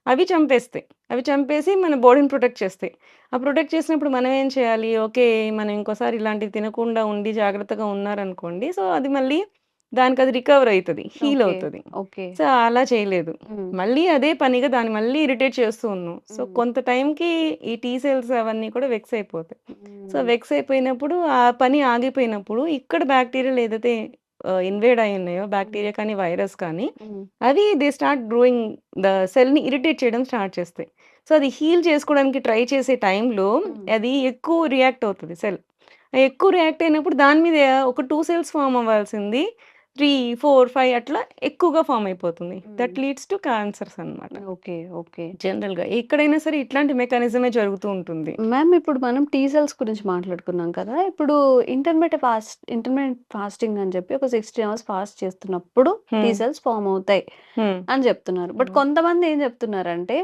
అవి చంపేస్తాయి. అవి చంపేసి మన బాడీని ప్రొటెక్ట్ చేస్తాయి. ఆ ప్రొటెక్ట్ చేసినప్పుడు మనం ఏం చేయాలి? ఓకే. మనం ఇంకోసారి ఇలాంటివి తినకుండా ఉండి జాగ్రత్తగా ఉన్నారనుకోండి. సో, అది మళ్ళీ దానికి అది రికవర్ అవుతుంది, హీల్ ఓకే. అవుతుంది. ఓకే. సో అలా చేయలేదు. హ్మ్. మళ్ళీ అదే పనిగా దాన్ని మళ్ళీ ఇరిటేట్ చేస్తూ ఉన్నాం. సో హ్మ్. కొంత టైంకి ఈ టీ సెల్స్ అవన్నీ కూడా వెక్స్ అయిపోతాయి. సో హ్మ్. వెక్స్ అయిపోయినప్పుడు ఆ పని ఆగిపోయినప్పుడు ఇక్కడ బ్యాక్టీరియాలు ఏదైతే ఇన్వేడ్ అయి ఉన్నాయో, బ్యాక్టీరియా కానీ వైరస్ కానీ, హ్మ్. అవి దే స్టార్ట్ గ్రోయింగ్, ద సెల్ని ఇరిటేట్ చేయడం స్టార్ట్ చేస్తాయి. సో అది హీల్ చేసుకోవడానికి ట్రై చేసే టైంలో హ్మ్. అది ఎక్కువ రియాక్ట్ అవుతుంది సెల్. ఎక్కువ రియాక్ట్ అయినప్పుడు దాని మీద ఒక 2 సెల్స్ ఫార్మ్ అవ్వాల్సింది 3, 4, 5 అట్లా ఎక్కువగా ఫార్మ్ అయిపోతుంది. హ్మ్. దట్ లీడ్స్ టు క్యాన్సర్స్ అన్నమాట. ఓకే. ఓకే. జనరల్‌గా ఎక్కడైనా సరే ఇట్లాంటి మెకానిజమే జరుగుతూ ఉంటుంది. మ్యామ్ ఇప్పుడు మనం టీ సెల్స్ గురించి మాట్లాడుకున్నాం కదా! ఇప్పుడు ఇంటర్మిటెంట్ ఫాస్టింగ్ అని చెప్పి ఒక 16 అవర్స్ ఫాస్ట్ చేస్తున్నప్పుడు టీ హ్మ్. సెల్స్ ఫార్మ్ అవుతాయి హ్మ్. అని చెప్తున్నారు. బట్ హ్మ్. కొంతమంది ఏం చెప్తున్నారంటే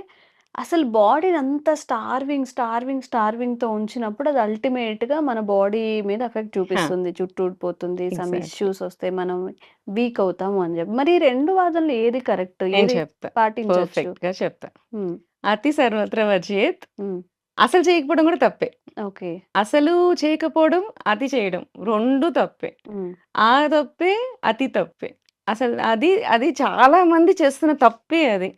అసలు బాడీని అంతా స్టార్వింగ్‌తో ఉంచినప్పుడు అది అల్టిమేట్‌గా మన బాడీ మీద ఎఫెక్ట్ ఆ! చూపిస్తుంది. జుట్టు ఊడిపోతుంది. Some exactly. ఇష్యూస్ వస్తాయి. మనం వీక్ అవుతాము అని చెప్పి. మరి ఈ 2 వాదనలు ఏది కరెక్ట్? నేను ఏది చెప్తా. పాటించొచ్చు? పర్ఫెక్ట్‌గా చెప్తా. హ్మ్. అతి సర్వత్ర వర్జేత్. హ్మ్. అసలు చేయకపోవడం కూడా తప్పే. ఓకే. అసలు చేయకపోవడం, అతి చేయడం 2 తప్పే. హ్మ్. ఆ తప్పే, అతి తప్పే. అసలు అది అది చాలా మంది చేస్తున్న తప్పే అది.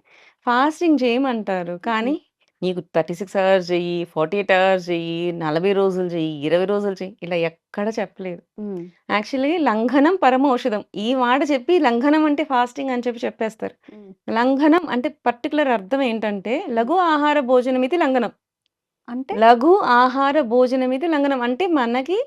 ఫాస్టింగ్ చేయమంటారు. హ్మ్. కానీ నీకు 36 అవర్స్ చెయ్యి, 48 అవర్స్ చెయ్యి, 40 రోజులు చెయ్యి, 20 రోజులు చెయ్యి ఇలా ఎక్కడ చెప్పలేదు. హ్మ్. యాక్చువల్లీ లంఘనం పరమౌషధం. ఈ మాట చెప్పి లంఘనం అంటే ఫాస్టింగ్ అని చెప్పేస్తారు. హ్మ్. లంఘనం అంటే పర్టిక్యులర్ అర్థం ఏంటంటే హ్మ్. లఘు ఆహార భోజనమితి లంఘనం. అంటే? లఘు ఆహార భోజనమితి లంఘనం. అంటే మనకి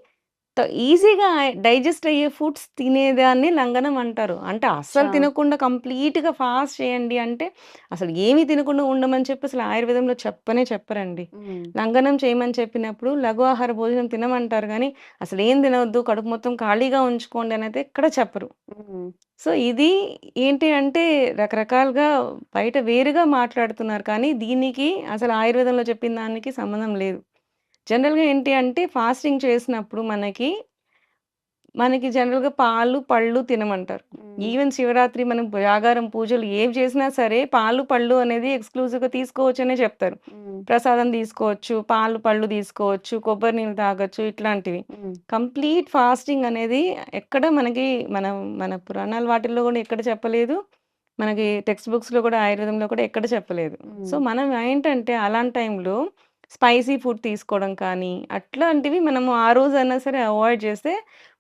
ఈజీగా డైజెస్ట్ అయ్యే ఫుడ్స్ తినేదాన్ని లంఘనం అంటారు. అంటే అచ్చా! అస్సలు తినకుండా కంప్లీట్‌గా ఫాస్ట్ చేయండి అంటే, అసలు ఏమి తినకుండా ఉండమని చెప్పి అసలు ఆయుర్వేదంలో చెప్పనే చెప్పరండి. హ్మ్. లంఘనం చేయమని చెప్పినప్పుడు లఘు ఆహార భోజనం తినమంటారు గానీ, అసలేం తినొద్దు, కడుపు మొత్తం ఖాళీగా ఉంచుకోండి అనైతే ఎక్కడ చెప్పరు. హ్మ్. సో, ఇది ఏంటి అంటే రకరకాలుగా బయట వేరుగా మాట్లాడుతున్నారు కానీ, దీనికి అసలు ఆయుర్వేదంలో చెప్పిన దానికి సంబంధం లేదు. జనరల్‌గా ఏంటి అంటే ఫాస్టింగ్ చేసినప్పుడు మనకి జనరల్‌గా పాలు, పళ్ళు తినమంటారు. హ్మ్. ఈవెన్ శివరాత్రి మనం జాగారం, పూజలు ఏవి చేసినా సరే పాలు, పళ్ళు అనేది ఎక్స్‌క్లూజివ్‌గా తీసుకోవచ్చనే చెప్తారు. హ్మ్. ప్రసాదం తీసుకోవచ్చు, పాలు, పళ్ళు తీసుకోవచ్చు, కొబ్బరి నీళ్ళు తాగొచ్చు ఇట్లాంటివి. హ్మ్. కంప్లీట్ ఫాస్టింగ్ అనేది ఎక్కడ మనకి మనం మన పురాణాల వాటిల్లో కూడా ఎక్కడ చెప్పలేదు. మనకి టెక్స్ట్ బుక్స్‌లో కూడా ఆయుర్వేదంలో కూడా ఎక్కడ చెప్పలేదు. సో, హ్మ్. మనం ఏంటంటే అలాంటి టైంలో స్పైసీ ఫుడ్ తీసుకోవడం కానీ, అట్లాంటివి మనము ఆ రోజైనా సరే అవాయిడ్ చేస్తే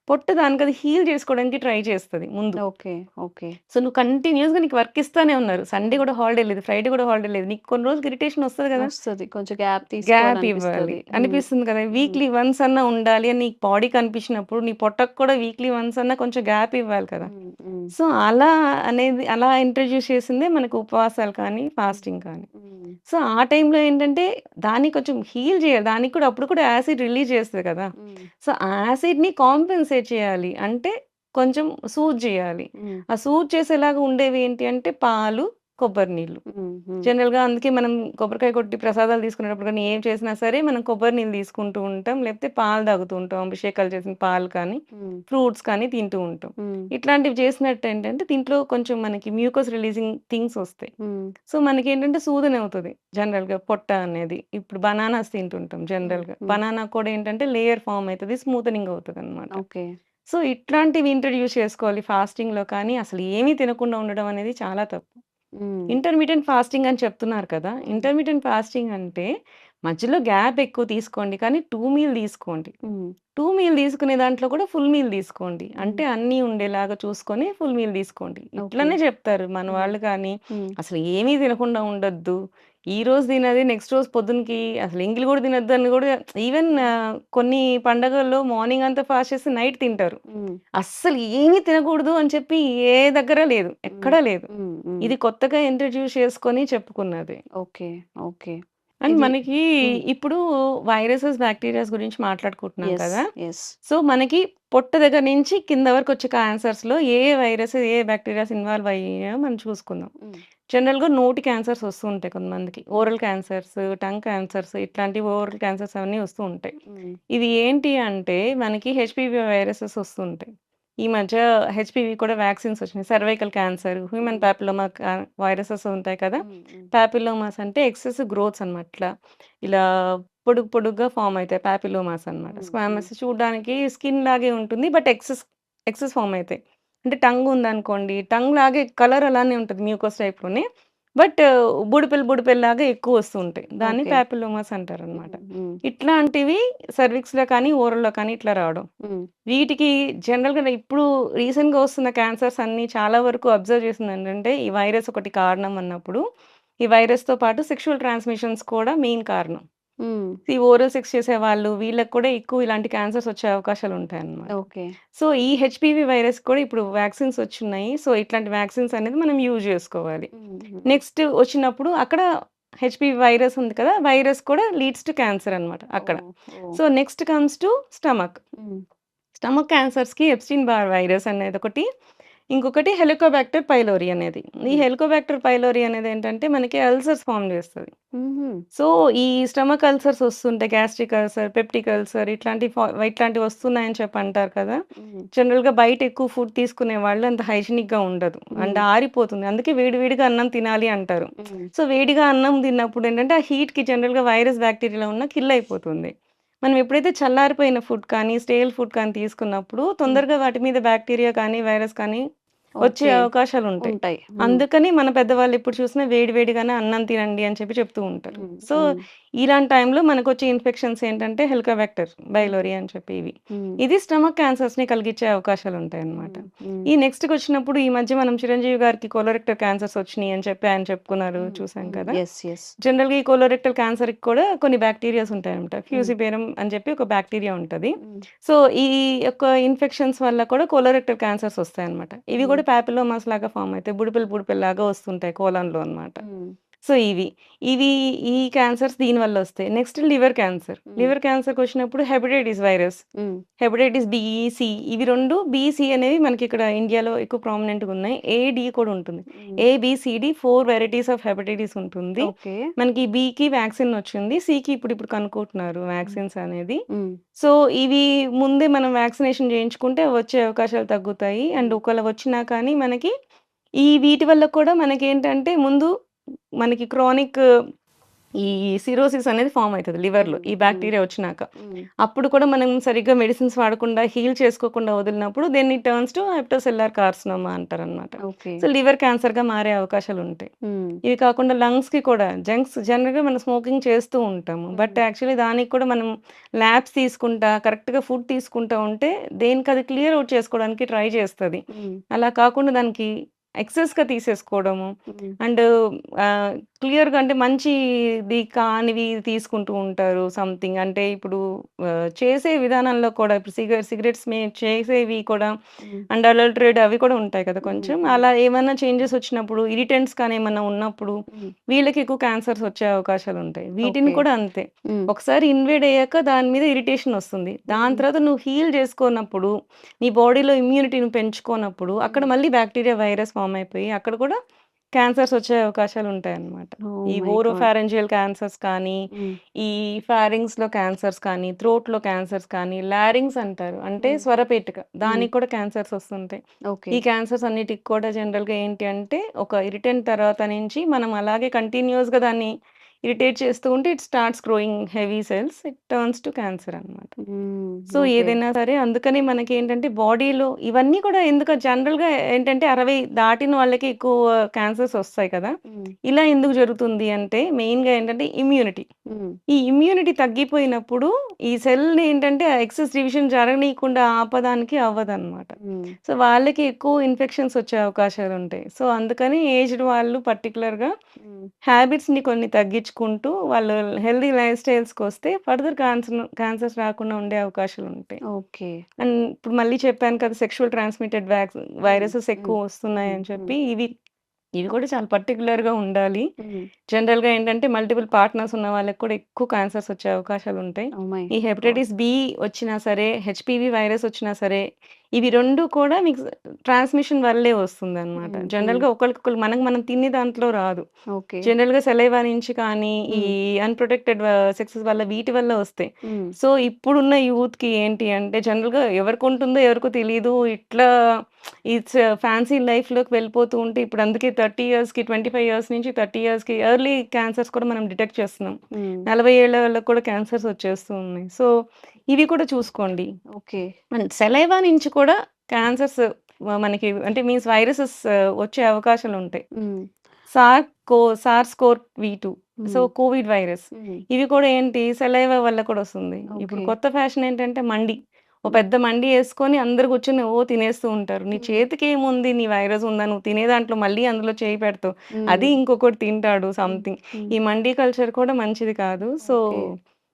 పొట్ట దానికది హీల్ చేసుకోవడానికి ట్రై చేస్తది ముందు. ఓకే. ఓకే. సో, నువ్వు కంటిన్యూయస్‌గా నీకు వర్క్ ఇస్తానే ఉన్నారు. సండే హ్మ్. కూడా హాలిడే లేదు. ఫ్రైడే కూడా హాలిడే లేదు. నీకు కొన్ని రోజులకి ఇరిటేషన్ వస్తది కదా! వస్తది. కొంచెం గ్యాప్ గ్యాప్ ఇవ్వాలి. తీసుకోవాలనిపిస్తది. హ్మ్. అనిపిస్తుంది కదా! హ్మ్. వీక్లీ వన్స్ అన్నా ఉండాలి అని నీకు బాడీకి అనిపించినప్పుడు, నీ పొట్టకు కూడా వీక్లీ వన్స్ అన్నా కొంచెం గ్యాప్ ఇవ్వాలి కదా! హ్మ్. హ్మ్. సో, అలా అనేది అలా ఇంట్రొడ్యూస్ చేసిందే మనకు ఉపవాసాలు కానీ, హ్మ్. ఫాస్టింగ్ కానీ. హ్మ్. సో, ఆ టైంలో ఏంటంటే దాన్ని కొంచెం హీల్ చేయాలి. దానికి కూడా అప్పుడు కూడా యాసిడ్ రిలీజ్ చేస్తది కదా! హ్మ్. సో, ఆ యాసిడ్‌ని కాంపెన్సేట్ చేయాలి. అంటే కొంచెం సూద్ చేయాలి. హ్మ్. ఆ సూద్ చేసేలాగా ఉండేవి ఏంటి అంటే పాలు, కొబ్బరి నీళ్ళు. హ్మ్. హ్మ్. జనరల్‌గా అందుకే మనం కొబ్బరికాయ కొట్టి ప్రసాదాలు తీసుకునేటప్పుడు కానీ, ఏం చేసినా సరే మనం కొబ్బరి నీళ్ళు తీసుకుంటూ ఉంటాం. లేకపోతే పాలు తాగుతూ ఉంటాం. అభిషేకాలు చేసిన పాలు కానీ, హ్మ్. ఫ్రూట్స్ కానీ తింటూ ఉంటాం. హ్మ్. ఇట్లాంటివి చేసినట్టు ఏంటంటే దీంట్లో కొంచెం మనకి మ్యూకస్ రిలీజింగ్ థింగ్స్ వస్తాయి. హ్మ్. సో, మనకేంటంటే సూదన అవుతది జనరల్‌గా పొట్ట అనేది. ఇప్పుడు బనానాస్ తింటుంటాం హ్మ్. జనరల్‌గా. హ్మ్. బనానా కూడా ఏంటంటే లేయర్ ఫార్మ్ అయితది. స్మూతనింగ్ అవుతదనమాట. ఓకే. సో, ఇట్లాంటివి ఇంట్రొడ్యూస్ చేసుకోవాలి ఫాస్టింగ్‌లో కానీ, అసలు ఏమీ తినకుండా ఉండడం అనేది చాలా తప్పు. హ్మ్. ఇంటర్మిటెంట్ ఫాస్టింగ్ అని చెప్తున్నారు కదా! హ్మ్. ఇంటర్మిటెంట్ ఫాస్టింగ్ అంటే మధ్యలో గ్యాప్ ఎక్కువ తీసుకోండి. కానీ 2 మీల్ తీసుకోండి. హ్మ్. 2 మీల్ తీసుకునే దాంట్లో కూడా ఫుల్ మీల్ తీసుకోండి. హ్మ్. అంటే అన్నీ ఉండేలాగా చూసుకొని ఫుల్ మీల్ తీసుకోండి. ఓకే. ఇట్లనే చెప్తారు మన హ్మ్. వాళ్ళు కానీ, హ్మ్. అసలు ఏమీ తినకుండా ఉండొద్దు. ఈరోజు తినది నెక్స్ట్ రోజు పొద్దునకి అసలు ఎంగిలి కూడా తినొద్దు అని కూడా ఈవెన్ హ్మ్. కొన్ని పండగల్లో మార్నింగ్ అంతా ఫాస్ట్ చేసి నైట్ తింటారు. హ్మ్. అస్సలు ఏమీ తినకూడదు అని చెప్పి ఏ దగ్గర లేదు. హ్మ్. ఎక్కడా లేదు. హ్మ్. హ్మ్. ఇది కొత్తగా ఇంట్రొడ్యూస్ చేసుకొని చెప్పుకున్నది. ఓకే. ఓకే. అండ్ ఇది మనకి హ్మ్. ఇప్పుడు వైరసెస్, బాక్టీరియాస్ గురించి మాట్లాడుకుంటున్నాం యెస్. కదా! యెస్. సో, మనకి పొట్ట దగ్గర నుంచి కింద వరకు వచ్చే క్యాన్సర్స్‌లో ఏ ఏ వైరస్, ఏ ఏ బాక్టీరియాస్ ఇన్వాల్వ్ అయ్యాయో మనం చూసుకుందాం. హ్మ్. జనరల్‌గా నోటి క్యాన్సర్స్ వస్తూ ఉంటాయి కొంతమందికి. హ్మ్. ఓరల్ క్యాన్సర్స్, టంగ్ క్యాన్సర్స్ ఇట్లాంటివి ఓరల్ క్యాన్సర్స్ అవన్నీ వస్తూ ఉంటాయి. హ్మ్. ఇది ఏంటి అంటే మనకి హెచ్‌పీవీ వైరసెస్ వస్తూ ఉంటాయి. ఈ మధ్య హెచ్‌పీవీ కూడా వాక్సిన్స్ వచ్చినాయి. సర్వైకల్ క్యాన్సర్, హ్యూమన్ హ్మ్. పాపిల్లోమా వైరసెస్ ఉంటాయి కదా! హ్మ్. హ్మ్. పాపిల్లోమాస్ అంటే ఎక్సెసివ్ గ్రోత్స్ అనమాట. ఇలా పొడుగు పొడుగ్గా ఫార్మ్ అయితాయి. పాపిల్లోమాస్ అనమాట. హ్మ్. హ్మ్. స్క్వామస్ చూడ్డానికి స్కిన్ లాగే ఉంటుంది. బట్ ఎక్సెస్ ఎక్సెస్ ఫార్మ్ అయితాయి. అంటే టంగ్ ఉందనుకోండి, టంగ్ లాగే కలర్ అలానే ఉంటది మ్యూకస్ టైప్‌లోనే. బట్ బుడిపెలు ఎక్కువ వస్తూ ఉంటాయి. దాన్ని ఓకే. పాపిల్లోమాస్ అంటారనమాట. హ్మ్. ఇట్లాంటివి సర్విక్స్‌లో కానీ, ఓరల్‌లో కానీ ఇట్లా రావడం. హ్మ్. వీటికి జనరల్‌గా ఇప్పుడు రీసెంట్‌గా వస్తున్న క్యాన్సర్స్ అన్నీ చాలా వరకు అబ్జర్వ్ చేసిందేంటంటే, ఈ వైరస్ ఒకటి కారణం అన్నప్పుడు, ఈ వైరస్‌తో పాటు సెక్షువల్ ట్రాన్స్‌మిషన్స్ కూడా మెయిన్ కారణం. హ్మ్. ఈ ఓరల్ సెక్స్ చేసేవాళ్ళు వీళ్ళకి కూడా ఎక్కువ ఇలాంటి క్యాన్సర్స్ వచ్చే అవకాశాలుంటాయన్నమాట. ఓకే. సో, ఈ హెచ్‌పీవీ వైరస్ కూడా ఇప్పుడు వ్యాక్సిన్స్ వచ్చున్నాయి. సో, ఇట్లాంటి వ్యాక్సిన్స్ అనేది మనం యూజ్ జేసుకోవాలి. హ్మ్. నెక్స్ట్ వచ్చినప్పుడు అక్కడ హెచ్‌పీవీ వైరస్ ఉంది కదా! వైరస్ కూడా లీడ్స్ టు క్యాన్సర్ అన్నమాట అక్కడ. Oh! Oh! So, next comes to stomach. Hmm. Stomach క్యాన్సర్స్‌కి ఎప్స్టీన్ బార్ వైరస్ అనేదొకటి. ఇంకొకటి హెలికోబాక్టర్ పైలోరీ అనేది. ఈ హ్మ్. హెలికోబాక్టర్ పైలోరీ అనేదేంటంటే మనకి అల్సర్స్ ఫార్మ్ జేస్తది. హుహు. సో, ఈ స్టమక్ అల్సర్స్ వస్తుంటాయి. గ్యాస్ట్రిక్ అల్సర్, పెప్టిక్ అల్సర్ ఇట్లాంటివి వస్తున్నాయని చెప్పి అంటారు కదా! హ్మ్. జనరల్‌గా బయట ఎక్కువ ఫుడ్ తీసుకునే వాళ్ళు అంత హైజీనిక్‌గా ఉండదు. అండ్ హ్మ్. ఆరిపోతుంది. అందుకే వేడి వేడిగా అన్నం తినాలి అంటారు. హ్మ్. సో, వేడిగా అన్నం తిన్నప్పుడు ఏంటంటే ఆ హీట్‌కి జనరల్‌గా వైరస్, బ్యాక్టీరియాలో ఉన్న కిల్ అయిపోతుంది. మనం ఎప్పుడైతే చల్లారిపోయిన ఫుడ్ కానీ, స్టేల్ ఫుడ్ కానీ తీసుకున్నప్పుడు హ్మ్. తొందరగా వాటి మీద బ్యాక్టీరియా కానీ, వైరస్ కానీ వచ్చే ఓకే. అవకాశాలుంటాయి. ఉంటాయి. హ్మ్. అందుకని మన పెద్దవాళ్ళు ఎప్పుడు చూసినా వేడి వేడిగానే అన్నం తినండి అని చెప్పి చెప్తూ ఉంటారు. హ్మ్. సో, హ్మ్. ఇలాంటి టైంలో మనకొచ్చే ఇన్ఫెక్షన్స్ ఏంటంటే హెలికోబాక్టర్ హ్మ్. బైలోరీ అని చెప్పి ఇవి. హ్మ్. ఇది స్టమక్ క్యాన్సర్స్‌ని కలిగించే అవకాశాలుంటాయన్నమాట. హ్మ్. హ్మ్. ఈ నెక్స్ట్‌కొచ్చినప్పుడు ఈ మధ్య మనం చిరంజీవి గారికి కొలోరెక్టల్ క్యాన్సర్స్ వచ్చినియి అని చెప్పి ఆయన చెప్పుకున్నారు హ్మ్. చూసాం హ్మ్. కదా! యెస్. యెస్. జనరల్‌గా ఈ కొలోరెక్టల్ క్యాన్సర్‌కి కూడా కొన్ని బాక్టీరియాస్ ఉంటాయన్నమాట. హ్మ్. ఫ్యూసిబేరం అని చెప్పి ఒక బాక్టీరియా ఉంటది. హ్మ్. సో, ఈ యొక్క ఇన్ఫెక్షన్స్ వల్ల కూడా కొలోరెక్టల్ క్యాన్సర్స్ వస్తాయన్నమాట. ఇవి హ్మ్. కూడా పాపిల్లోమాస్ లాగా ఫార్మ్ అయితాయి. బుడిపెలులాగా వస్తుంటాయి కోలన్‌లో అన్నమాట. హ్మ్. సో, ఇవి ఈ క్యాన్సర్స్ దీనివల్ల వస్తాయి. Next liver cancer. హ్మ్. లివర్ క్యాన్సర్‌కొచ్చినప్పుడు హెపటైటిస్ వైరస్, హ్మ్. హెపటైటిస్ బి, సి ఇవి 2 బి, సి అనేవి మనకిక్కడ ఇండియాలో ఎక్కువ ప్రామినెంట్‌గా ఉన్నాయి. ఏ, డి కూడా ఉంటుంది. Hmm. A, B, C, D 4 varieties of hepatitis ఉంటుంది. ఓకే. మనకి బికి వ్యాక్సిన్ వచ్చింది. సికి ఇప్పుడు కనుక్కుంటున్నారు హ్మ్. వ్యాక్సిన్స్ అనేది. హ్మ్. సో, ఇవి ముందే మనం వ్యాక్సినేషన్ చేయించుకుంటే వచ్చే అవకాశాలు తగ్గుతాయి. అండ్ హ్మ్. ఒకవేళ వచ్చినా కానీ మనకి వీటి వల్ల కూడా మనకేంటంటే ముందు మనకి క్రానిక్ ఈ సిరోసిస్ అనేది ఫార్మ్ అయితది లివర్‌లో. హ్మ్. ఈ హ్మ్. బాక్టీరియా వచ్చినాక. హ్మ్. అప్పుడు కూడా మనం సరిగ్గా మెడిసిన్స్ వాడకుండా హీల్ చేసుకోకుండా వదిలినప్పుడు then it turns to hepatocellular carcinoma అంటారనమాట. ఓకే. సో, లివర్ క్యాన్సర్‌గా మారే అవకాశాలుంటాయి. హ్మ్. ఇవి కాకుండా లంగ్స్‌కి కూడా జనరల్‌గా మనం స్మోకింగ్ చేస్తూ ఉంటాము. బట్ హ్మ్. యాక్చువల్లీ దానికి కూడా మనం ల్యాబ్స్ తీసుకుంటా, కరెక్ట్‌గా ఫుడ్ తీసుకుంటా ఉంటే దేనికది క్లియర్ ఔట్ చేసుకోవడానికి ట్రై చేస్తది. హ్మ్. అలా కాకుండా దానికి ఎక్సెస్‌గా తీసేసుకోవడము హ్మ్. అండ్ క్లియర్‌గా అంటే మంచిది కానివి తీసుకుంటూ ఉంటారు సంథింగ్. అంటే ఇప్పుడు చేసే విధానంలో కూడా ఇప్పుడు సిగరెట్స్ చేసేవి కూడా హ్మ్. అడల్టరేట్ అవి కూడా ఉంటాయి కదా హ్మ్. కొంచెం. హ్మ్. అలా ఏమన్నా చేంజెస్ వచ్చినప్పుడు ఇరిటెంట్స్ కానీ ఏమన్నా ఉన్నప్పుడు హ్మ్. వీళ్ళకి ఎక్కువ క్యాన్సర్స్ వచ్చే అవకాశాలుంటాయి. వీటిని ఓకే. కూడా అంతే. హ్మ్. ఒకసారి ఇన్వేడ్ అయ్యాక దాని మీద ఇరిటేషన్ వస్తుంది. దాని హ్మ్. తర్వాత నువ్వు హీల్ చేసుకోనప్పుడు, నీ బాడీలో ఇమ్యూనిటీని పెంచుకోనప్పుడు అక్కడ హ్మ్. మళ్ళీ బాక్టీరియా, వైరస్ ఫార్మ్ అయిపోయి అక్కడ కూడా క్యాన్సర్స్ వచ్చే అవకాశాలుంటాయన్నమాట. ఓహ్ ఈ మై గాడ్! ఓరోఫారింజియల్ క్యాన్సర్స్ కానీ, హ్మ్. ఈ ఫారింగ్స్‌లో క్యాన్సర్స్ కానీ, థ్రోట్‌లో క్యాన్సర్స్ కానీ, లారింగ్స్ అంటారు. అంటే హ్మ్. స్వరపేటిక. హ్మ్. దానికి కూడా క్యాన్సర్స్ వస్తుంటాయి. ఓకే. ఈ క్యాన్సర్స్ అన్నిటికి కూడా జనరల్‌గా ఏంటి అంటే, ఒక ఇరిటెంట్ తర్వాత నుంచి మనం అలాగే కంటిన్యూయస్‌గా దాన్ని ఇరిటేట్ చేస్తూ ఉంటే it starts growing heavy cells. It turns to cancer అన్నమాట. హ్మ్. So, okay. ఏదైనా సరే అందుకని మనకేంటంటే బాడీలో ఇవన్నీ కూడా ఎందుకు జనరల్‌గా ఏంటంటే 60 దాటిన వాళ్ళకి ఎక్కువ క్యాన్సర్స్ ఒస్తాయి కదా! హ్మ్. ఇలా ఎందుకు జరుగుతుంది అంటే మెయిన్‌గా ఏంటంటే ఇమ్యూనిటీ. హ్మ్. ఈ ఇమ్యూనిటీ తగ్గిపోయినప్పుడు ఈ సెల్‌ని ఏంటంటే ఎక్సెస్ డివిజన్ జరగనీయకుండా ఆపడానికి అవ్వదనమాట. హ్మ్. సో, వాళ్ళకి ఎక్కువ ఇన్ఫెక్షన్స్ వచ్చే అవకాశాలుంటాయి. సో, అందుకని ఏజ్డ్ వాళ్ళు పర్టిక్యులర్‌గా హ్మ్. హ్యాబిట్స్‌ని కొన్ని తగ్గించుకుంటూ వాళ్ళు హెల్తీ లైఫ్ స్టైల్స్‌కొస్తే ఫర్దర్ క్యాన్సర్స్ రాకుండా ఉండే అవకాశాలుంటాయి. ఓకే. అండ్ ఇప్పుడు మళ్ళీ చెప్పాను కదా! సెక్షువల్ ట్రాన్స్‌మిటెడ్ హ్మ్. వైరసెస్ హ్మ్. ఎక్కువ హ్మ్. వస్తున్నాయని హ్మ్. చెప్పి ఇవి ఇవి కూడా చాలా పర్టిక్యులర్‌గా ఉండాలి. హ్మ్. జనరల్‌గా ఏంటంటే మల్టిపుల్ పార్ట్నర్స్ ఉన్న వాళ్ళకి కూడా ఎక్కువ క్యాన్సర్స్ వచ్చే అవకాశాలుంటాయి. ఓహ్ మై ఈ గాడ్! హెపటైటిస్ బి వచ్చినా సరే, హెచ్‌పివి వైరస్ వచ్చినా సరే, ఇవి 2 కూడా మీకు ట్రాన్స్‌మిషన్ వల్లే వస్తుందనమాట. హ్మ్. హ్మ్. జనరల్‌గా ఒకళ్ళకొకళ్ళు మనం తినే దాంట్లో రాదు. ఓకే. జనరల్‌గా సలైవా నుంచి కానీ, ఈ హ్మ్. అన్‌ప్రొటెక్టెడ్ సెక్సెస్ వల్ల వీటి వల్ల వస్తాయి. హ్మ్. సో, ఇప్పుడున్న యూత్‌కి ఏంటి అంటే జనరల్‌గా ఎవరికుంటుందో ఎవరికో తెలీదు. ఇట్లా ఇట్స్ ఫ్యాన్సీ లైఫ్‌లోకి వెళ్ళిపోతూ ఉంటే ఇప్పుడు అందుకే 30 ఇయర్స్‌కి 25 ఇయర్స్ నుంచి 30 ఇయర్స్‌కి ఎర్లీ క్యాన్సర్స్ కూడా మనం డిటెక్ట్ చేస్తున్నాం. హ్మ్. 40 ఏళ్ల వాళ్ళకి కూడా క్యాన్సర్స్ వచ్చేస్తూ ఉన్నాయి. సో, ఇవి కూడా చూసుకోండి. ఓకే. అండ్ సలైవా నుంచి కూడా క్యాన్సర్స్ మనకి అంటే మీన్స్ వైరసెస్ వచ్చే అవకాశాలుంటాయి. హ్మ్. సార్స్ కోర్ V2 సో, హ్మ్. Covid virus. హ్మ్. ఇవి కూడా ఏంటి సెలైవా వల్ల కూడా వస్తుంది. ఇప్పుడు ఓకే. కొత్త ఫ్యాషన్ ఏంటంటే మండి. ఓ హ్మ్. పెద్ద మండి యేసుకొని అందరూ కూర్చొని తినేస్తూ ఉంటారు. నీ హ్మ్. చేతికేముంది నీ వైరస్ ఉందా? నువ్వు తినే దాంట్లో మళ్ళీ అందులో చేయి పెడతావు. అది హ్మ్. ఇంకొకడు తింటాడు హ్మ్. సంథింగ్. హ్మ్. ఈ మండీ కల్చర్ కూడా మంచిది కాదు. So, okay.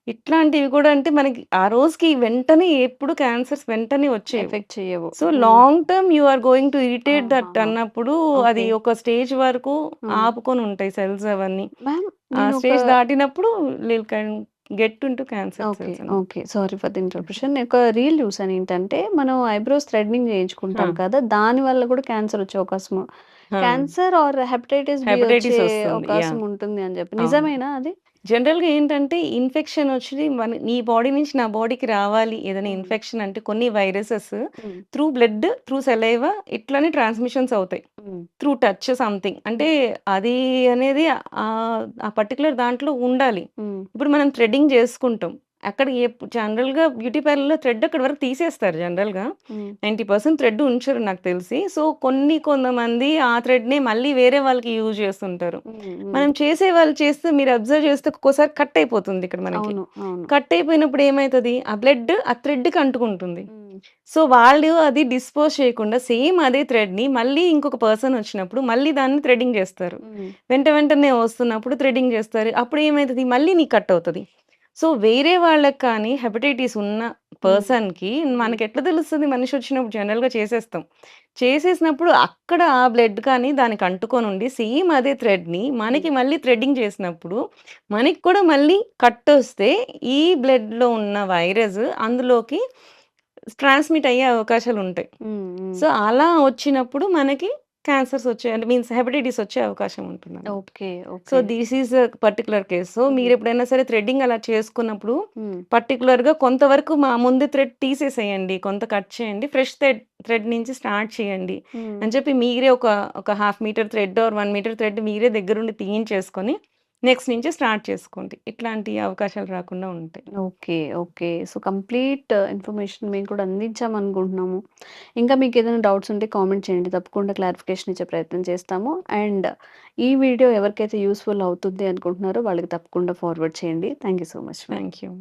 ఇట్లాంటివి కూడా అంటే మనకి ఆ రోజుకి వెంటనే ఎప్పుడు క్యాన్సర్స్ వెంటనే వచ్చేవి. ఎఫెక్ట్ చెయ్యవు. So, hmm. Long term you are going to irritate that ఆహాహా! అన్నప్పుడు అది ఓకే. ఒక స్టేజ్ వరకు హ్మ్. ఆపుకొనుంటాయి సెల్స్ అవన్నీ. మ్యామ్ ఆ నేనొక స్టేజ్ దాటినప్పుడు will can get into cancer okay. Cells అన్నమాట. Okay. Sorry for the interruption. నేను ఒక రీల్ చూసాను. ఏంటంటే మనం ఐబ్రోస్ థ్రెడ్నింగ్ ఆ! చేయించుకుంటాం కదా! దాని వల్ల కూడా క్యాన్సర్ వచ్చే అవకాశం ఆ! క్యాన్సర్ ఆర్ హెపటైటిస్ బి వచ్చే హెపటైటిస్ వస్తుంది. అవకాశం యాహ్! ఉంటుంది అని చెప్పి. అవును. నిజమేనా అది? జనరల్‌గా ఏంటంటే ఇన్ఫెక్షన్ వచ్చి నీ బాడీ నుంచి నా బాడీకి రావాలి. ఏదైనా హ్మ్. ఇన్ఫెక్షన్ అంటే కొన్ని వైరసెస్ హ్మ్. త్రూ బ్లడ్, త్రూ సలైవా ఇట్లనే ట్రాన్స్‌మిషన్స్ అవుతాయి. హ్మ్. Through touch something. అంటే అది అనేది ఆ పర్టిక్యులర్ దాంట్లో ఉండాలి. హ్మ్. ఇప్పుడు మనం థ్రెడ్డింగ్ చేసుకుంటాం. అక్కడ జనరల్‌గా బ్యూటీ పార్లర్‌లో థ్రెడ్ అక్కడి వరకు తీసేస్తారు జనరల్‌గా. హ్మ్. 90% థ్రెడ్ ఉంచరు నాకు తెలిసి. సో, కొంతమంది ఆ థ్రెడ్‌నే మళ్ళీ వేరే వాళ్ళకి యూజ్ చేస్తుంటారు. హ్మ్. హ్మ్. మనం చేసేవాళ్ళు చేస్తే మీరు అబ్జర్వ్ చేస్తే ఒక్కోసారి కట్ అయిపోతుంది ఇక్కడ మనకి. అవును. అవును. కట్ అయిపోయినప్పుడు ఏమైతది? ఆ బ్లడ్ ఆ థ్రెడ్‌కి అంటుకుంటుంది. హ్మ్. సో, వాళ్ళు అది డిస్పోజ్ చేయకుండా సేమ్ అదే థ్రెడ్‌ని మళ్ళీ ఇంకొక పర్సన్ వచ్చినప్పుడు మళ్ళీ దాన్ని థ్రెడ్డింగ్ చేస్తారు. హ్మ్. వెంటనే వస్తున్నప్పుడు థ్రెడ్డింగ్ చేస్తారు. అప్పుడు ఏమైతది? మళ్ళీ నీకు కట్ అవుతది. సో, వేరే వాళ్ళకి కానీ హెపటైటిస్ ఉన్న హ్మ్. పర్సన్‌కి హ్మ్. మనకెట్లా తెలుస్తది? మనిషి వచ్చినప్పుడు జనరల్‌గా చేసేస్తాం. చేసేసినప్పుడు అక్కడ ఆ బ్లడ్ కానీ దానికి అంటుకొనుండి సేమ్ అదే థ్రెడ్‌ని హ్మ్. మనకి మళ్ళీ థ్రెడ్డింగ్ చేసినప్పుడు మనకి కూడా మళ్ళీ కట్టొస్తే ఈ బ్లడ్‌లో ఉన్న వైరస్ అందులోకి ట్రాన్స్‌మిట్ అయ్యే అవకాశాలుంటాయి. హ్మ్. హ్మ్. సో, అలా వచ్చినప్పుడు మనకి క్యాన్సర్స్ వచ్చే అంటే మీన్స్ హెపటైటిస్ వచ్చే అవకాశం ఉంటుందన్నమాట. Okay. So, okay. This is a particular case. So, హ్మ్. మీరెప్పుడైనా సరే థ్రెడ్డింగ్ అలా చేసుకున్నప్పుడు హ్మ్. పర్టిక్యులర్‌గా కొంతవరకు ముందు థ్రెడ్ తీసేసేయండి. కొంత కట్ చేయండి. ఫ్రెష్ థ్రెడ్ నుంచి స్టార్ట్ చేయండి హ్మ్. అని చెప్పి మీరే ఒక half metre thread or 1 metre thread మీరే దగ్గరుండి తీయించేసుకొని నెక్స్ట్ నుంచి స్టార్ట్ చేసుకోండి. ఇట్లాంటి అవకాశాలు రాకుండా ఉంటాయి. Okay. Okay. So, complete information మేము కూడా అందించామనుకుంటున్నాము. ఇంకా మీకేదైనా డౌట్స్ ఉంటే కామెంట్ చేయండి. తప్పకుండా క్లారిఫికేషన్ ఇచ్చే ప్రయత్నం చేస్తాము. అండ్ ఈ వీడియో ఎవరికైతే యూజ్‌ఫుల్ అవుతుంది అనుకుంటున్నారో వాళ్ళకి తప్పకుండా ఫార్వర్డ్ చేయండి. Thank you so much ma'am. Thank you.